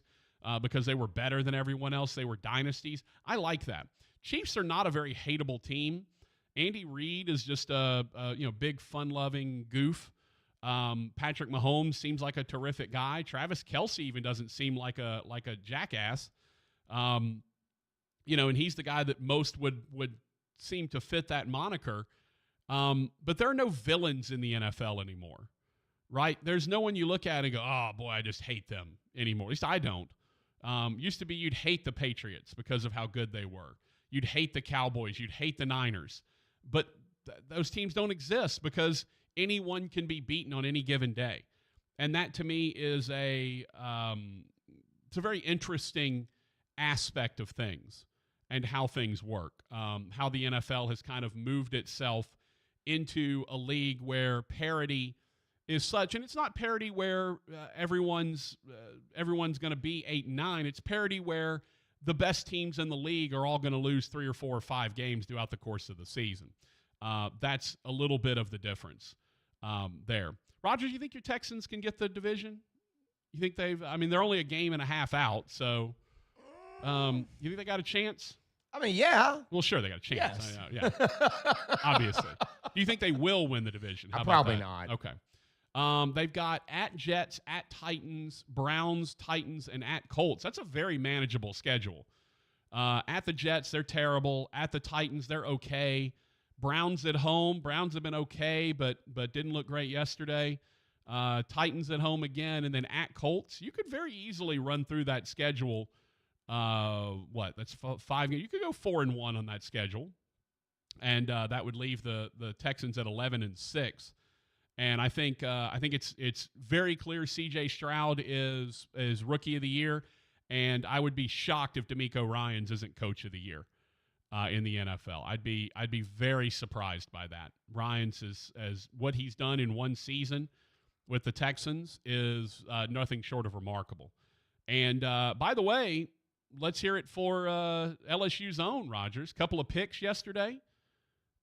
because they were better than everyone else. They were dynasties. I like that. Chiefs are not a very hateable team. Andy Reid is just a big fun-loving goof. Patrick Mahomes seems like a terrific guy. Travis Kelce even doesn't seem like a jackass. And he's the guy that most would seem to fit that moniker. But there are no villains in the NFL anymore, right? There's no one you look at and go, oh, boy, I just hate them anymore. At least I don't. Used to be you'd hate the Patriots because of how good they were. You'd hate the Cowboys. You'd hate the Niners. But those teams don't exist because anyone can be beaten on any given day. And that, to me, is it's a very interesting aspect of things and how things work, how the NFL has kind of moved itself into a league where parity is such, and it's not parity where everyone's going to be 8-9. It's parity where the best teams in the league are all going to lose 3 or 4 or 5 games throughout the course of the season. That's a little bit of the difference there. Roger, do you think your Texans can get the division? You think they're only a game and a half out, so you think they got a chance?
I mean, yeah.
Well, sure, they got a chance.
Yes.
Yeah. Obviously. Do you think they will win the division? How about
Probably
that?
not.
Okay. They've got at Jets, at Titans, Browns, Titans, and at Colts. That's a very manageable schedule. At the Jets, they're terrible. At the Titans, they're okay. Browns at home. Browns have been okay, but didn't look great yesterday. Titans at home again, and then at Colts. You could very easily run through that schedule. That's 5 games. You could go 4-1 on that schedule, and that would leave the Texans at 11-6. And I think it's very clear C.J. Stroud is Rookie of the Year, and I would be shocked if DeMeco Ryans isn't Coach of the Year in the NFL. I'd be very surprised by that. Ryans as what he's done in one season with the Texans is nothing short of remarkable. And by the way, let's hear it for LSU's own Rodgers. Couple of picks yesterday.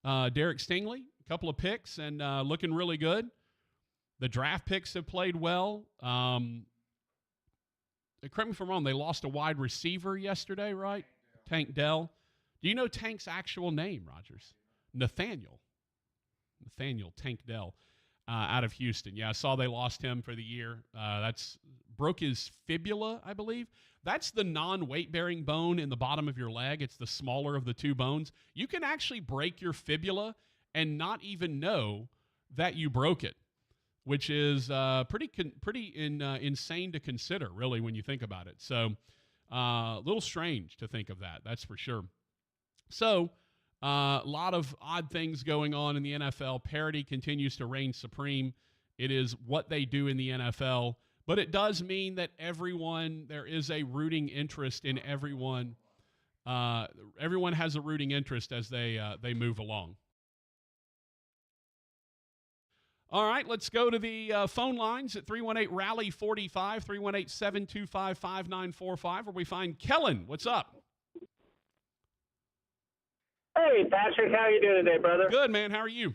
Derek Stingley, a couple of picks and looking really good. The draft picks have played well. Correct me if I'm wrong, they lost a wide receiver yesterday, right? Tank Dell. Do you know Tank's actual name, Rodgers? Nathaniel Tank Dell out of Houston. Yeah, I saw they lost him for the year. That's broke his fibula, I believe. That's the non-weight-bearing bone in the bottom of your leg. It's the smaller of the two bones. You can actually break your fibula and not even know that you broke it, which is pretty insane to consider, really, when you think about it. So a little strange to think of that, that's for sure. So a lot of odd things going on in the NFL. Parity continues to reign supreme. It is what they do in the NFL. But it does mean that there is a rooting interest in everyone. Everyone has a rooting interest as they move along. All right, let's go to the phone lines at 318-RALLY-45, 318-725-5945, where we find Kellen. What's up?
Hey, Patrick, how you doing today, brother?
Good, man. How are you?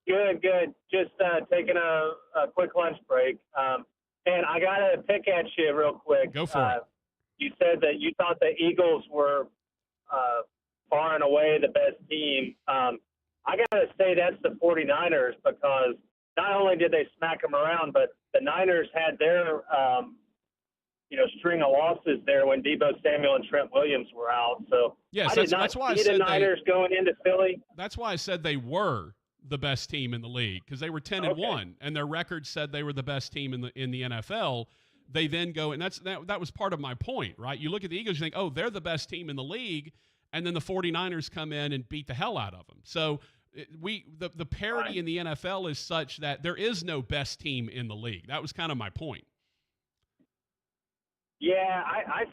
Good. Just taking a quick lunch break. And I got to pick at you real quick.
Go for it.
You said that you thought the Eagles were far and away the best team. I got to say that's the 49ers because not only did they smack them around, but the Niners had their string of losses there when Deebo Samuel and Trent Williams were out. So
yes,
that's why I said the Niners going into Philly.
That's why I said they were the best team in the league because they were 10-1 and their record said they were the best team in the NFL. They then go, and that was part of my point, right? You look at the Eagles, you think, oh, they're the best team in the league, and then the 49ers come in and beat the hell out of them. So the parity in the NFL is such that there is no best team in the league. That was kind of my point.
Yeah, I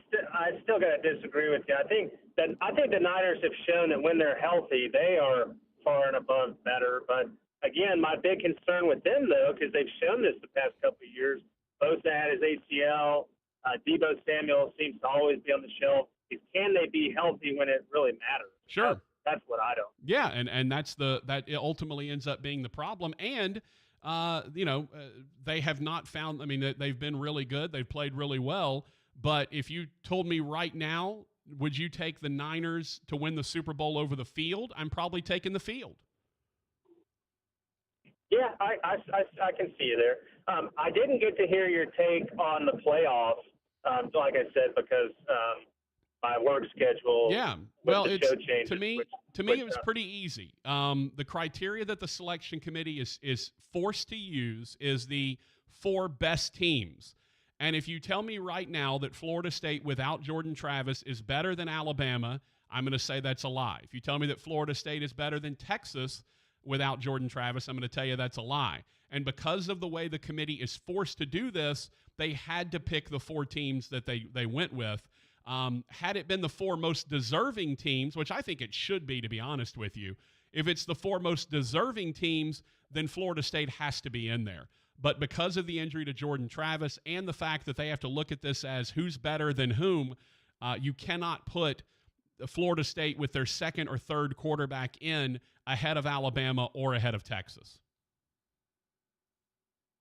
still got to disagree with you. I think the Niners have shown that when they're healthy, they are far and above better. But again, my big concern with them, though, because they've shown this the past couple of years, Bosa had his ACL. Deebo Samuel seems to always be on the shelf. Is can they be healthy when it really matters?
Sure.
That's what I don't.
Yeah, and that it ultimately ends up being the problem. And they have not found. I mean, they've been really good. They've played really well. But if you told me right now, would you take the Niners to win the Super Bowl over the field? I'm probably taking the field.
Yeah, I can see you there. I didn't get to hear your take on the playoffs, like I said, because my work schedule.
Yeah, well,
the show changes,
to me it was pretty easy. The criteria that the selection committee is forced to use is the 4 best teams. And if you tell me right now that Florida State without Jordan Travis is better than Alabama, I'm going to say that's a lie. If you tell me that Florida State is better than Texas without Jordan Travis, I'm going to tell you that's a lie. And because of the way the committee is forced to do this, they had to pick the 4 teams that they went with. Had it been the 4 most deserving teams, which I think it should be, to be honest with you, if it's the 4 most deserving teams, then Florida State has to be in there. But because of the injury to Jordan Travis and the fact that they have to look at this as who's better than whom, you cannot put Florida State with their 2nd or 3rd quarterback in ahead of Alabama or ahead of Texas.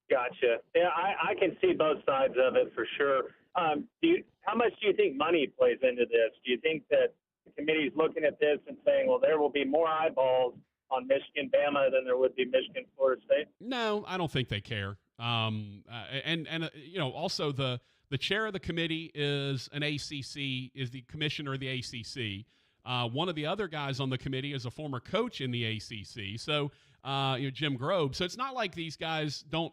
Gotcha. Yeah, I can see both sides of it for sure. How much do you think money plays into this? Do you think that the committee is looking at this and saying, well, there will be more eyeballs on Michigan, Bama than there would be Michigan, Florida State?
No, I don't think they care. Also the chair of the committee is an ACC, is the commissioner of the ACC. One of the other guys on the committee is a former coach in the ACC. So, Jim Grobe. So it's not like these guys don't,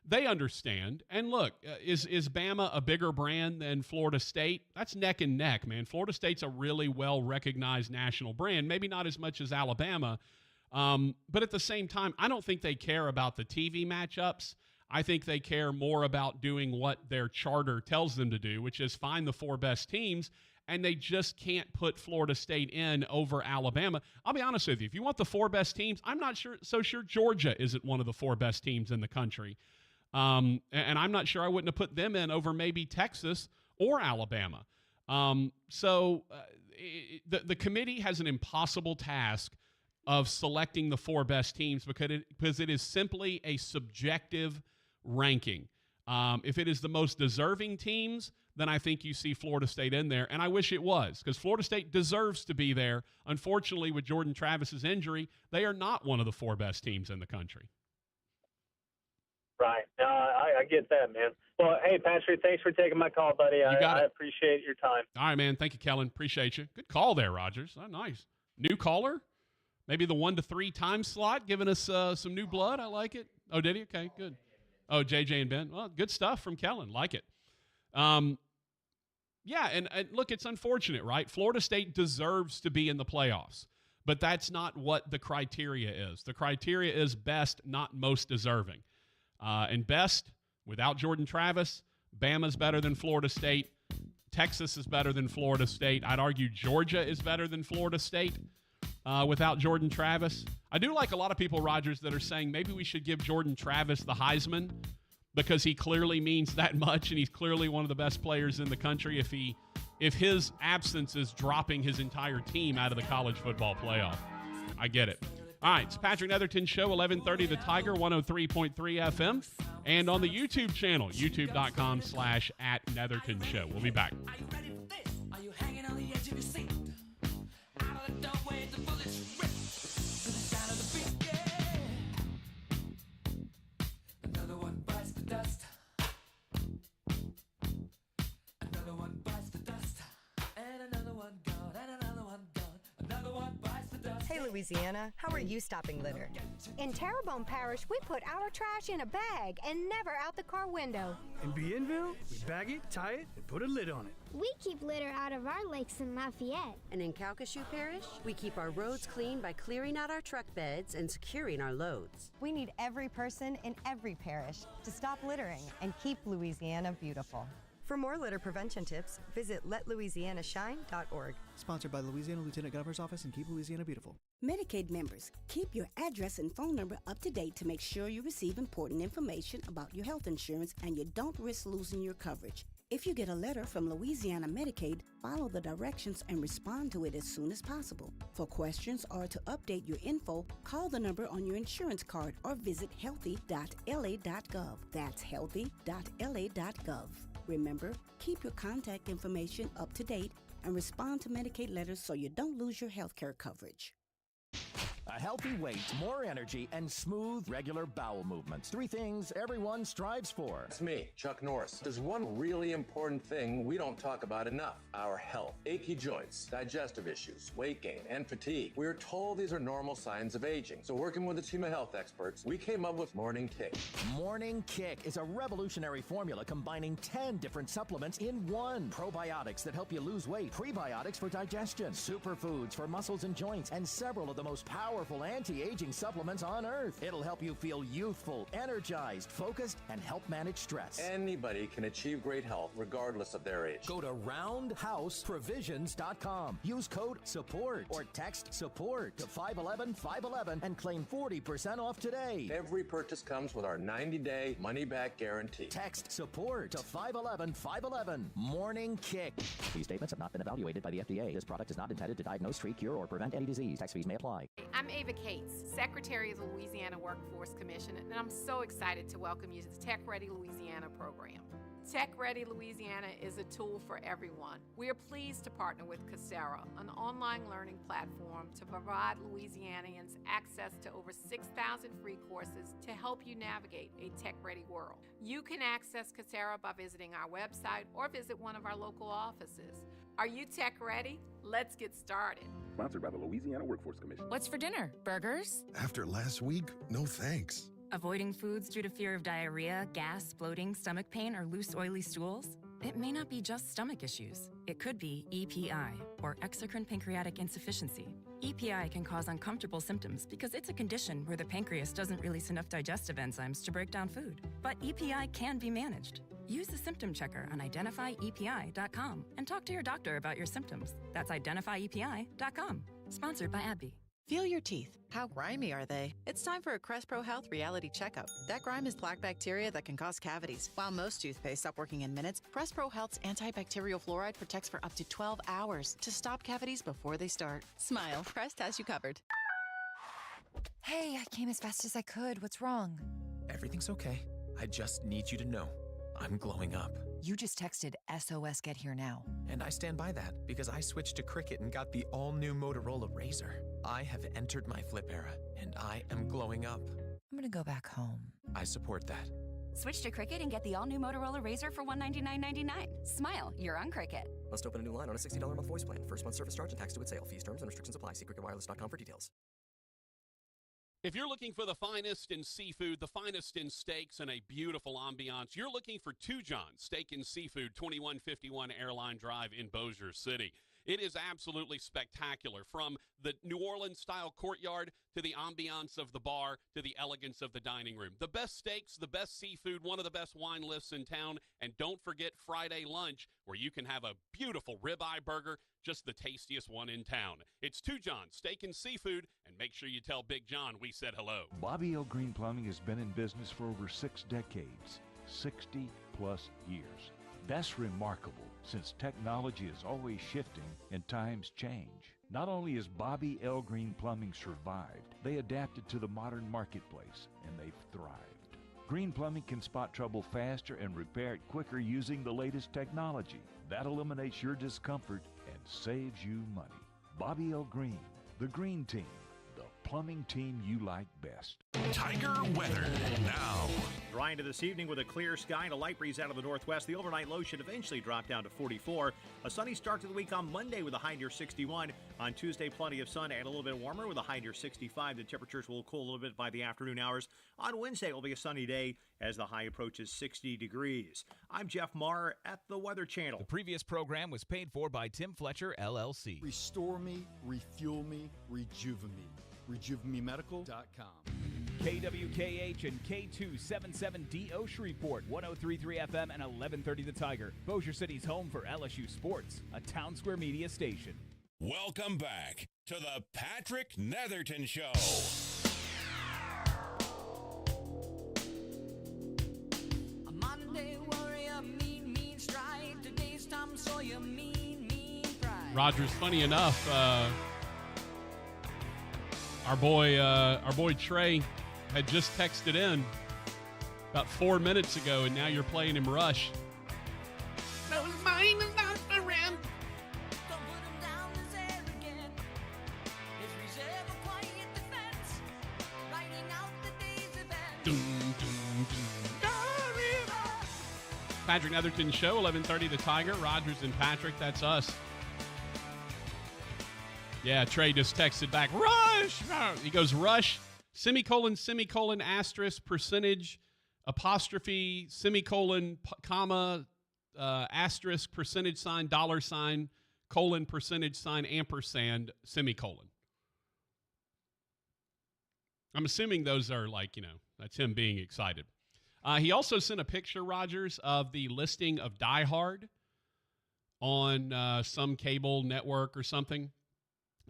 they understand. And look, is Bama a bigger brand than Florida State? That's neck and neck, man. Florida State's a really well-recognized national brand, maybe not as much as Alabama. But at the same time, I don't think they care about the TV matchups. I think they care more about doing what their charter tells them to do, which is find the 4 best teams, and they just can't put Florida State in over Alabama. I'll be honest with you. If you want the 4 best teams, I'm not so sure Georgia isn't one of the 4 best teams in the country. And I'm not sure I wouldn't have put them in over maybe Texas or Alabama. The committee has an impossible task of selecting the 4 best teams because it is simply a subjective ranking. If it is the most deserving teams, then I think you see Florida State in there, and I wish it was, because Florida State deserves to be there. Unfortunately, with Jordan Travis's injury, they are not one of the 4 best teams in the country.
Right. No, I get that, man. Well, hey, Patrick, thanks for taking my call, buddy. I appreciate your time.
All right, man. Thank you, Kellen. Appreciate you. Good call there, Rogers. Oh, nice. New caller? Maybe the 1 to 3 time slot, giving us some new blood. I like it. Oh, did he? Okay, good. Oh, JJ and Ben. Well, good stuff from Kellen. Like it. Yeah, and look, it's unfortunate, right? Florida State deserves to be in the playoffs, but that's not what the criteria is. The criteria is best, not most deserving. And best, without Jordan Travis, Bama's better than Florida State. Texas is better than Florida State. I'd argue Georgia is better than Florida State without Jordan Travis. I do like a lot of people, Rogers, that are saying maybe we should give Jordan Travis the Heisman because he clearly means that much and he's clearly one of the best players in the country if his absence is dropping his entire team out of the college football playoff. I get it. All right, it's Patrick Netherton Show, 1130 The Tiger, 103.3 FM, and on the YouTube channel, youtube.com/@Netherton Show. We'll be back.
Hey, Louisiana, how are you stopping litter?
In Terrebonne Parish, we put our trash in a bag and never out the car window.
In Bienville, we bag it, tie it, and put a lid on it.
We keep litter out of our lakes in Lafayette.
And in Calcasieu Parish, we keep our roads clean by clearing out our truck beds and securing our loads.
We need every person in every parish to stop littering and keep Louisiana beautiful. For more litter prevention tips, visit letlouisianashine.org.
Sponsored by Louisiana Lieutenant Governor's Office and Keep Louisiana Beautiful.
Medicaid members, keep your address and phone number up to date to make sure you receive important information about your health insurance and you don't risk losing your coverage. If you get a letter from Louisiana Medicaid, follow the directions and respond to it as soon as possible. For questions or to update your info, call the number on your insurance card or visit healthy.la.gov. That's healthy.la.gov. Remember, keep your contact information up to date and respond to Medicaid letters so you don't lose your health care coverage.
A healthy weight, more energy, and smooth, regular bowel movements. 3 things everyone strives for.
It's me, Chuck Norris. There's one really important thing we don't talk about enough: our health. Achy joints, digestive issues, weight gain, and fatigue. We're told these are normal signs of aging. So working with a team of health experts, we came up with Morning Kick.
Morning Kick is a revolutionary formula combining 10 different supplements in one. Probiotics that help you lose weight, prebiotics for digestion, superfoods for muscles and joints, and several of the most powerful anti-aging supplements on earth. It'll help you feel youthful, energized, focused, and help manage stress.
Anybody can achieve great health regardless of their age.
Go to roundhouseprovisions.com. Use code SUPPORT or text SUPPORT to 511-511 and claim 40% off today.
Every purchase comes with our 90-day money-back guarantee.
Text SUPPORT to 511-511. Morning Kick.
These statements have not been evaluated by the FDA. This product is not intended to diagnose, treat, cure, or prevent any disease. Tax fees may apply.
I'm Ava Cates, Secretary of the Louisiana Workforce Commission, and I'm so excited to welcome you to the Tech Ready Louisiana program. Tech Ready Louisiana is a tool for everyone. We are pleased to partner with Coursera, an online learning platform to provide Louisianians access to over 6,000 free courses to help you navigate a tech-ready world. You can access Coursera by visiting our website or visit one of our local offices. Are you tech ready? Let's get started.
Sponsored by the Louisiana Workforce Commission.
What's for dinner? Burgers?
After last week, no thanks.
Avoiding foods due to fear of diarrhea, gas, bloating, stomach pain, or loose, oily stools? It may not be just stomach issues. It could be EPI, or exocrine pancreatic insufficiency. EPI can cause uncomfortable symptoms because it's a condition where the pancreas doesn't release enough digestive enzymes to break down food. But EPI can be managed. Use the symptom checker on identifyepi.com and talk to your doctor about your symptoms. That's identifyepi.com. Sponsored by AbbVie.
Feel your teeth. How grimy are they? It's time for a Crest Pro Health reality checkup. That grime is plaque bacteria that can cause cavities. While most toothpaste stop working in minutes, Crest Pro Health's antibacterial fluoride protects for up to 12 hours to stop cavities before they start. Smile. Crest has you covered.
Hey, I came as fast as I could. What's wrong?
Everything's okay. I just need you to know I'm glowing up.
You just texted SOS Get Here Now.
And I stand by that because I switched to Cricut and got the all-new Motorola Razr. I have entered my flip era, and I am glowing up.
I'm gonna go back home.
I support that.
Switch to Cricut and get the all-new Motorola Razr for $199.99. Smile, you're on Cricut.
Must open a new line on a $60 a month voice plan. First month service charge and tax to its sale. Fees, terms, and restrictions apply. See cricketwireless.com for details.
If you're looking for the finest in seafood, the finest in steaks, and a beautiful ambiance, you're looking for Two John Steak and Seafood, 2151 Airline Drive in Bossier City. It is absolutely spectacular, from the New Orleans-style courtyard to the ambiance of the bar to the elegance of the dining room. The best steaks, the best seafood, one of the best wine lists in town, and don't forget Friday lunch, where you can have a beautiful ribeye burger, just the tastiest one in town. It's Two John Steak and Seafood, and make sure you tell Big John we said hello.
Bobby L. Green Plumbing has been in business for over 6 decades, 60-plus years. That's remarkable, since technology is always shifting and times change. Not only has Bobby L. Green Plumbing survived, they adapted to the modern marketplace, and they've thrived. Green Plumbing can spot trouble faster and repair it quicker using the latest technology. That eliminates your discomfort and saves you money. Bobby L. Green, the Green Team, the plumbing team you like best.
Tiger weather now.
Dry into this evening with a clear sky and a light breeze out of the northwest. The overnight low should eventually drop down to 44. A sunny start to the week on Monday with a high near 61. On Tuesday, plenty of sun and a little bit warmer with a high near 65. The temperatures will cool a little bit by the afternoon hours. On Wednesday, it will be a sunny day as the high approaches 60 degrees. I'm Jeff Marr at the Weather Channel.
The previous program was paid for by Tim Fletcher, LLC.
Restore me, refuel me, rejuvenate me. RejuveMeMedical.com.
KWKH and K277DO Shreveport, 103.3 FM and 1130 The Tiger. Bossier City's home for LSU Sports, a Town Square media station.
Welcome back to the Patrick Netherton Show.
A Monday warrior, mean strike. Today's Tom Sawyer, mean pride.
Rogers, funny enough, our boy Trey had just texted in about 4 minutes ago, and now you're playing him Rush.
Those mine is not around.
Patrick Netherton Show, 1130 The Tiger. Rogers and Patrick, that's us. Yeah, Trey just texted back, Rush! He goes, Rush, semicolon, asterisk, percentage, apostrophe, semicolon, comma, asterisk, percentage sign, dollar sign, colon, percentage sign, ampersand, semicolon. I'm assuming those are that's him being excited. He also sent a picture, Rogers, of the listing of Die Hard on some cable network or something.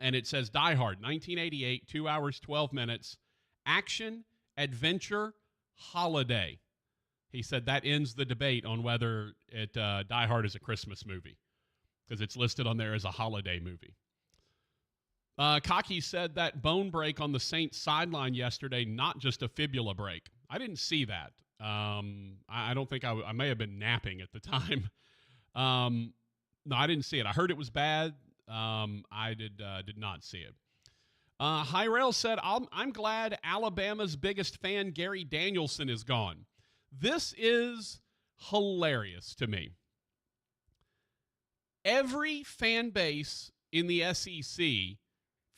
And it says Die Hard, 1988, 2 hours, 12 minutes, action, adventure, holiday. He said that ends the debate on whether Die Hard is a Christmas movie because it's listed on there as a holiday movie. Cocky said that bone break on the Saints sideline yesterday, not just a fibula break. I didn't see that. I don't think I may have been napping at the time. No, I didn't see it. I heard it was bad. I did not see it. Hyrel said, I'm glad Alabama's biggest fan, Gary Danielson, is gone. This is hilarious to me. Every fan base in the SEC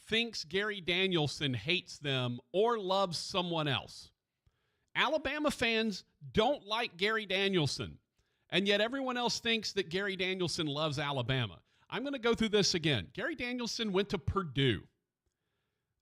thinks Gary Danielson hates them or loves someone else. Alabama fans don't like Gary Danielson, and yet everyone else thinks that Gary Danielson loves Alabama. I'm going to go through this again. Gary Danielson went to Purdue.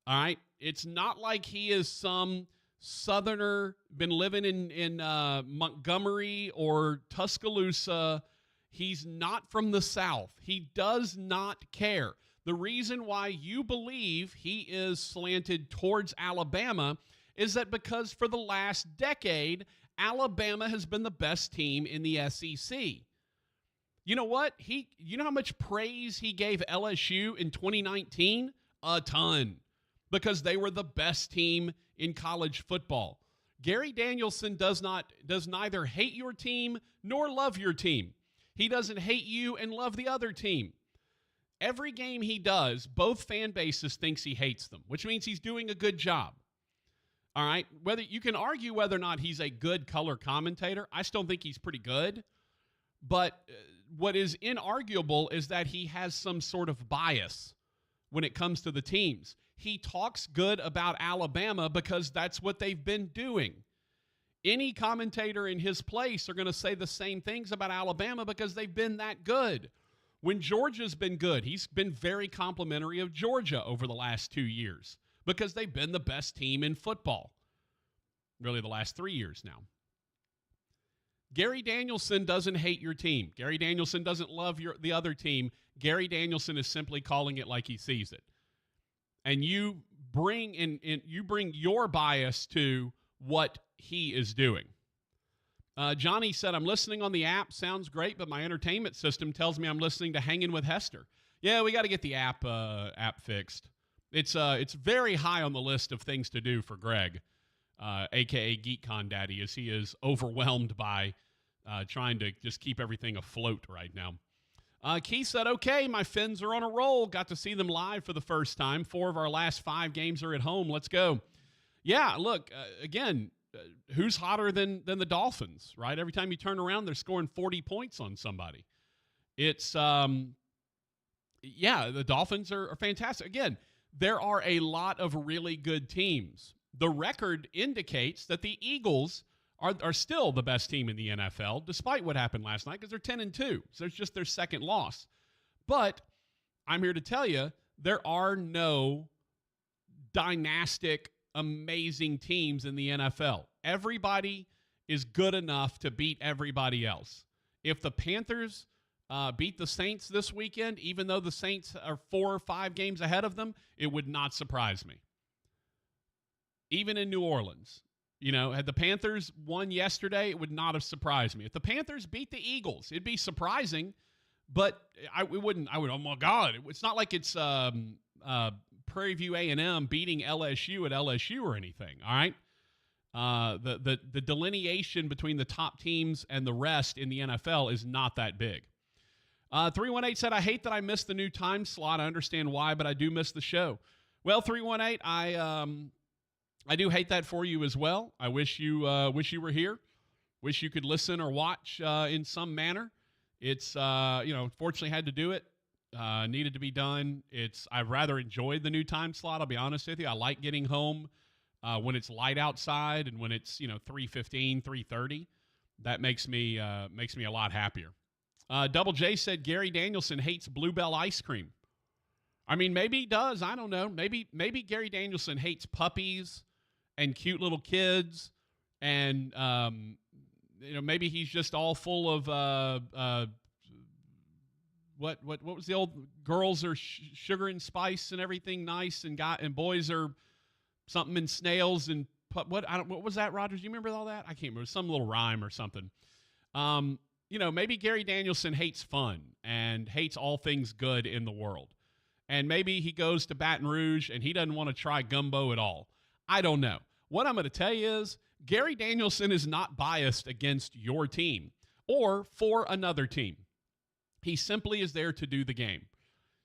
All right? It's not like he is some Southerner, been living in Montgomery or Tuscaloosa. He's not from the South. He does not care. The reason why you believe he is slanted towards Alabama is that because for the last decade, Alabama has been the best team in the SEC. You know what? You know how much praise he gave LSU in 2019? A ton. Because they were the best team in college football. Gary Danielson does neither hate your team nor love your team. He doesn't hate you and love the other team. Every game he does, both fan bases thinks he hates them, which means he's doing a good job. All right? Whether you can argue whether or not he's a good color commentator, I still think he's pretty good. But what is inarguable is that he has some sort of bias when it comes to the teams. He talks good about Alabama because that's what they've been doing. Any commentator in his place are going to say the same things about Alabama because they've been that good. When Georgia's been good, he's been very complimentary of Georgia over the last 2 years because they've been the best team in football. Really, the last 3 years now. Gary Danielson doesn't hate your team. Gary Danielson doesn't love the other team. Gary Danielson is simply calling it like he sees it. And you bring your bias to what he is doing. Johnny said, I'm listening on the app. Sounds great, but my entertainment system tells me I'm listening to Hanging with Hester. Yeah, we got to get the app fixed. It's very high on the list of things to do for Greg, a.k.a. GeekCon Daddy, as he is overwhelmed by trying to just keep everything afloat right now. Keith said, okay, my Fins are on a roll. Got to see them live for the first time. 4 of our last 5 games are at home. Let's go. Yeah, look, again, who's hotter than the Dolphins, right? Every time you turn around, they're scoring 40 points on somebody. It's, the Dolphins are fantastic. Again, there are a lot of really good teams. The record indicates that the Eagles are still the best team in the NFL, despite what happened last night, because they're 10-2. So it's just their second loss. But I'm here to tell you, there are no dynastic, amazing teams in the NFL. Everybody is good enough to beat everybody else. If the Panthers beat the Saints this weekend, even though the Saints are 4 or 5 games ahead of them, it would not surprise me. Even in New Orleans. Had the Panthers won yesterday, it would not have surprised me. If the Panthers beat the Eagles, it'd be surprising, but I would, oh my God, it's not like it's Prairie View A&M beating LSU at LSU or anything, all right? The delineation between the top teams and the rest in the NFL is not that big. 318 said, I hate that I missed the new time slot. I understand why, but I do miss the show. Well, 318, I do hate that for you as well. I wish you were here. Wish you could listen or watch in some manner. It's, fortunately had to do it. Needed to be done. I've rather enjoyed the new time slot. I'll be honest with you. I like getting home when it's light outside and when it's 3:15, 3:30. That makes me a lot happier. Double J said Gary Danielson hates Bluebell ice cream. I mean, maybe he does. I don't know. Maybe Gary Danielson hates puppies and cute little kids, and maybe he's just all full of what was the old girls are sugar and spice and everything nice, and boys are something in snails and what was that, Rogers? Do you remember all that? I can't remember. Some little rhyme or something. Maybe Gary Danielson hates fun and hates all things good in the world. And maybe he goes to Baton Rouge and he doesn't want to try gumbo at all. I don't know. What I'm going to tell you is Gary Danielson is not biased against your team or for another team. He simply is there to do the game.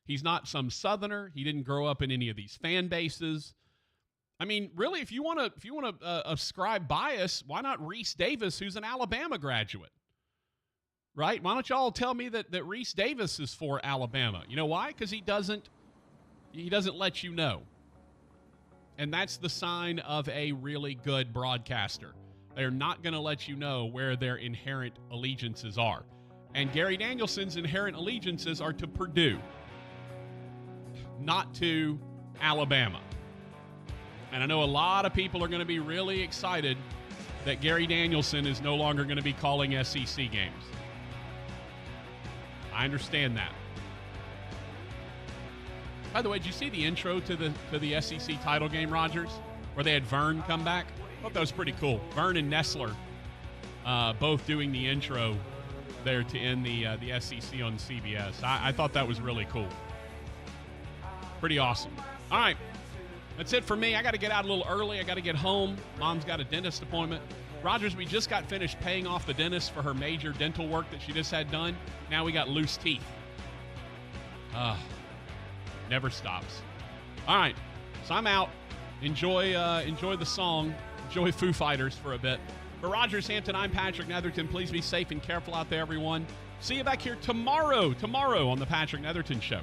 He's not some Southerner. He didn't grow up in any of these fan bases. I mean, really, if you want to ascribe bias, why not Reese Davis, who's an Alabama graduate? Right? Why don't y'all tell me that Reese Davis is for Alabama? You know why? Because he doesn't let you know. And that's the sign of a really good broadcaster. They're not going to let you know where their inherent allegiances are. And Gary Danielson's inherent allegiances are to Purdue, not to Alabama. And I know a lot of people are going to be really excited that Gary Danielson is no longer going to be calling SEC games. I understand that. By the way, did you see the intro to the SEC title game, Rogers, where they had Vern come back? I thought that was pretty cool. Vern and Nessler both doing the intro there to end the SEC on CBS. I thought that was really cool. Pretty awesome. All right. That's it for me. I got to get out a little early. I got to get home. Mom's got a dentist appointment. Rogers, we just got finished paying off the dentist for her major dental work that she just had done. Now we got loose teeth. Never stops. All right. So I'm out. Enjoy the song. Enjoy Foo Fighters for a bit. For Rogers Hampton, I'm Patrick Netherton. Please be safe and careful out there, everyone. See you back here tomorrow on the Patrick Netherton Show.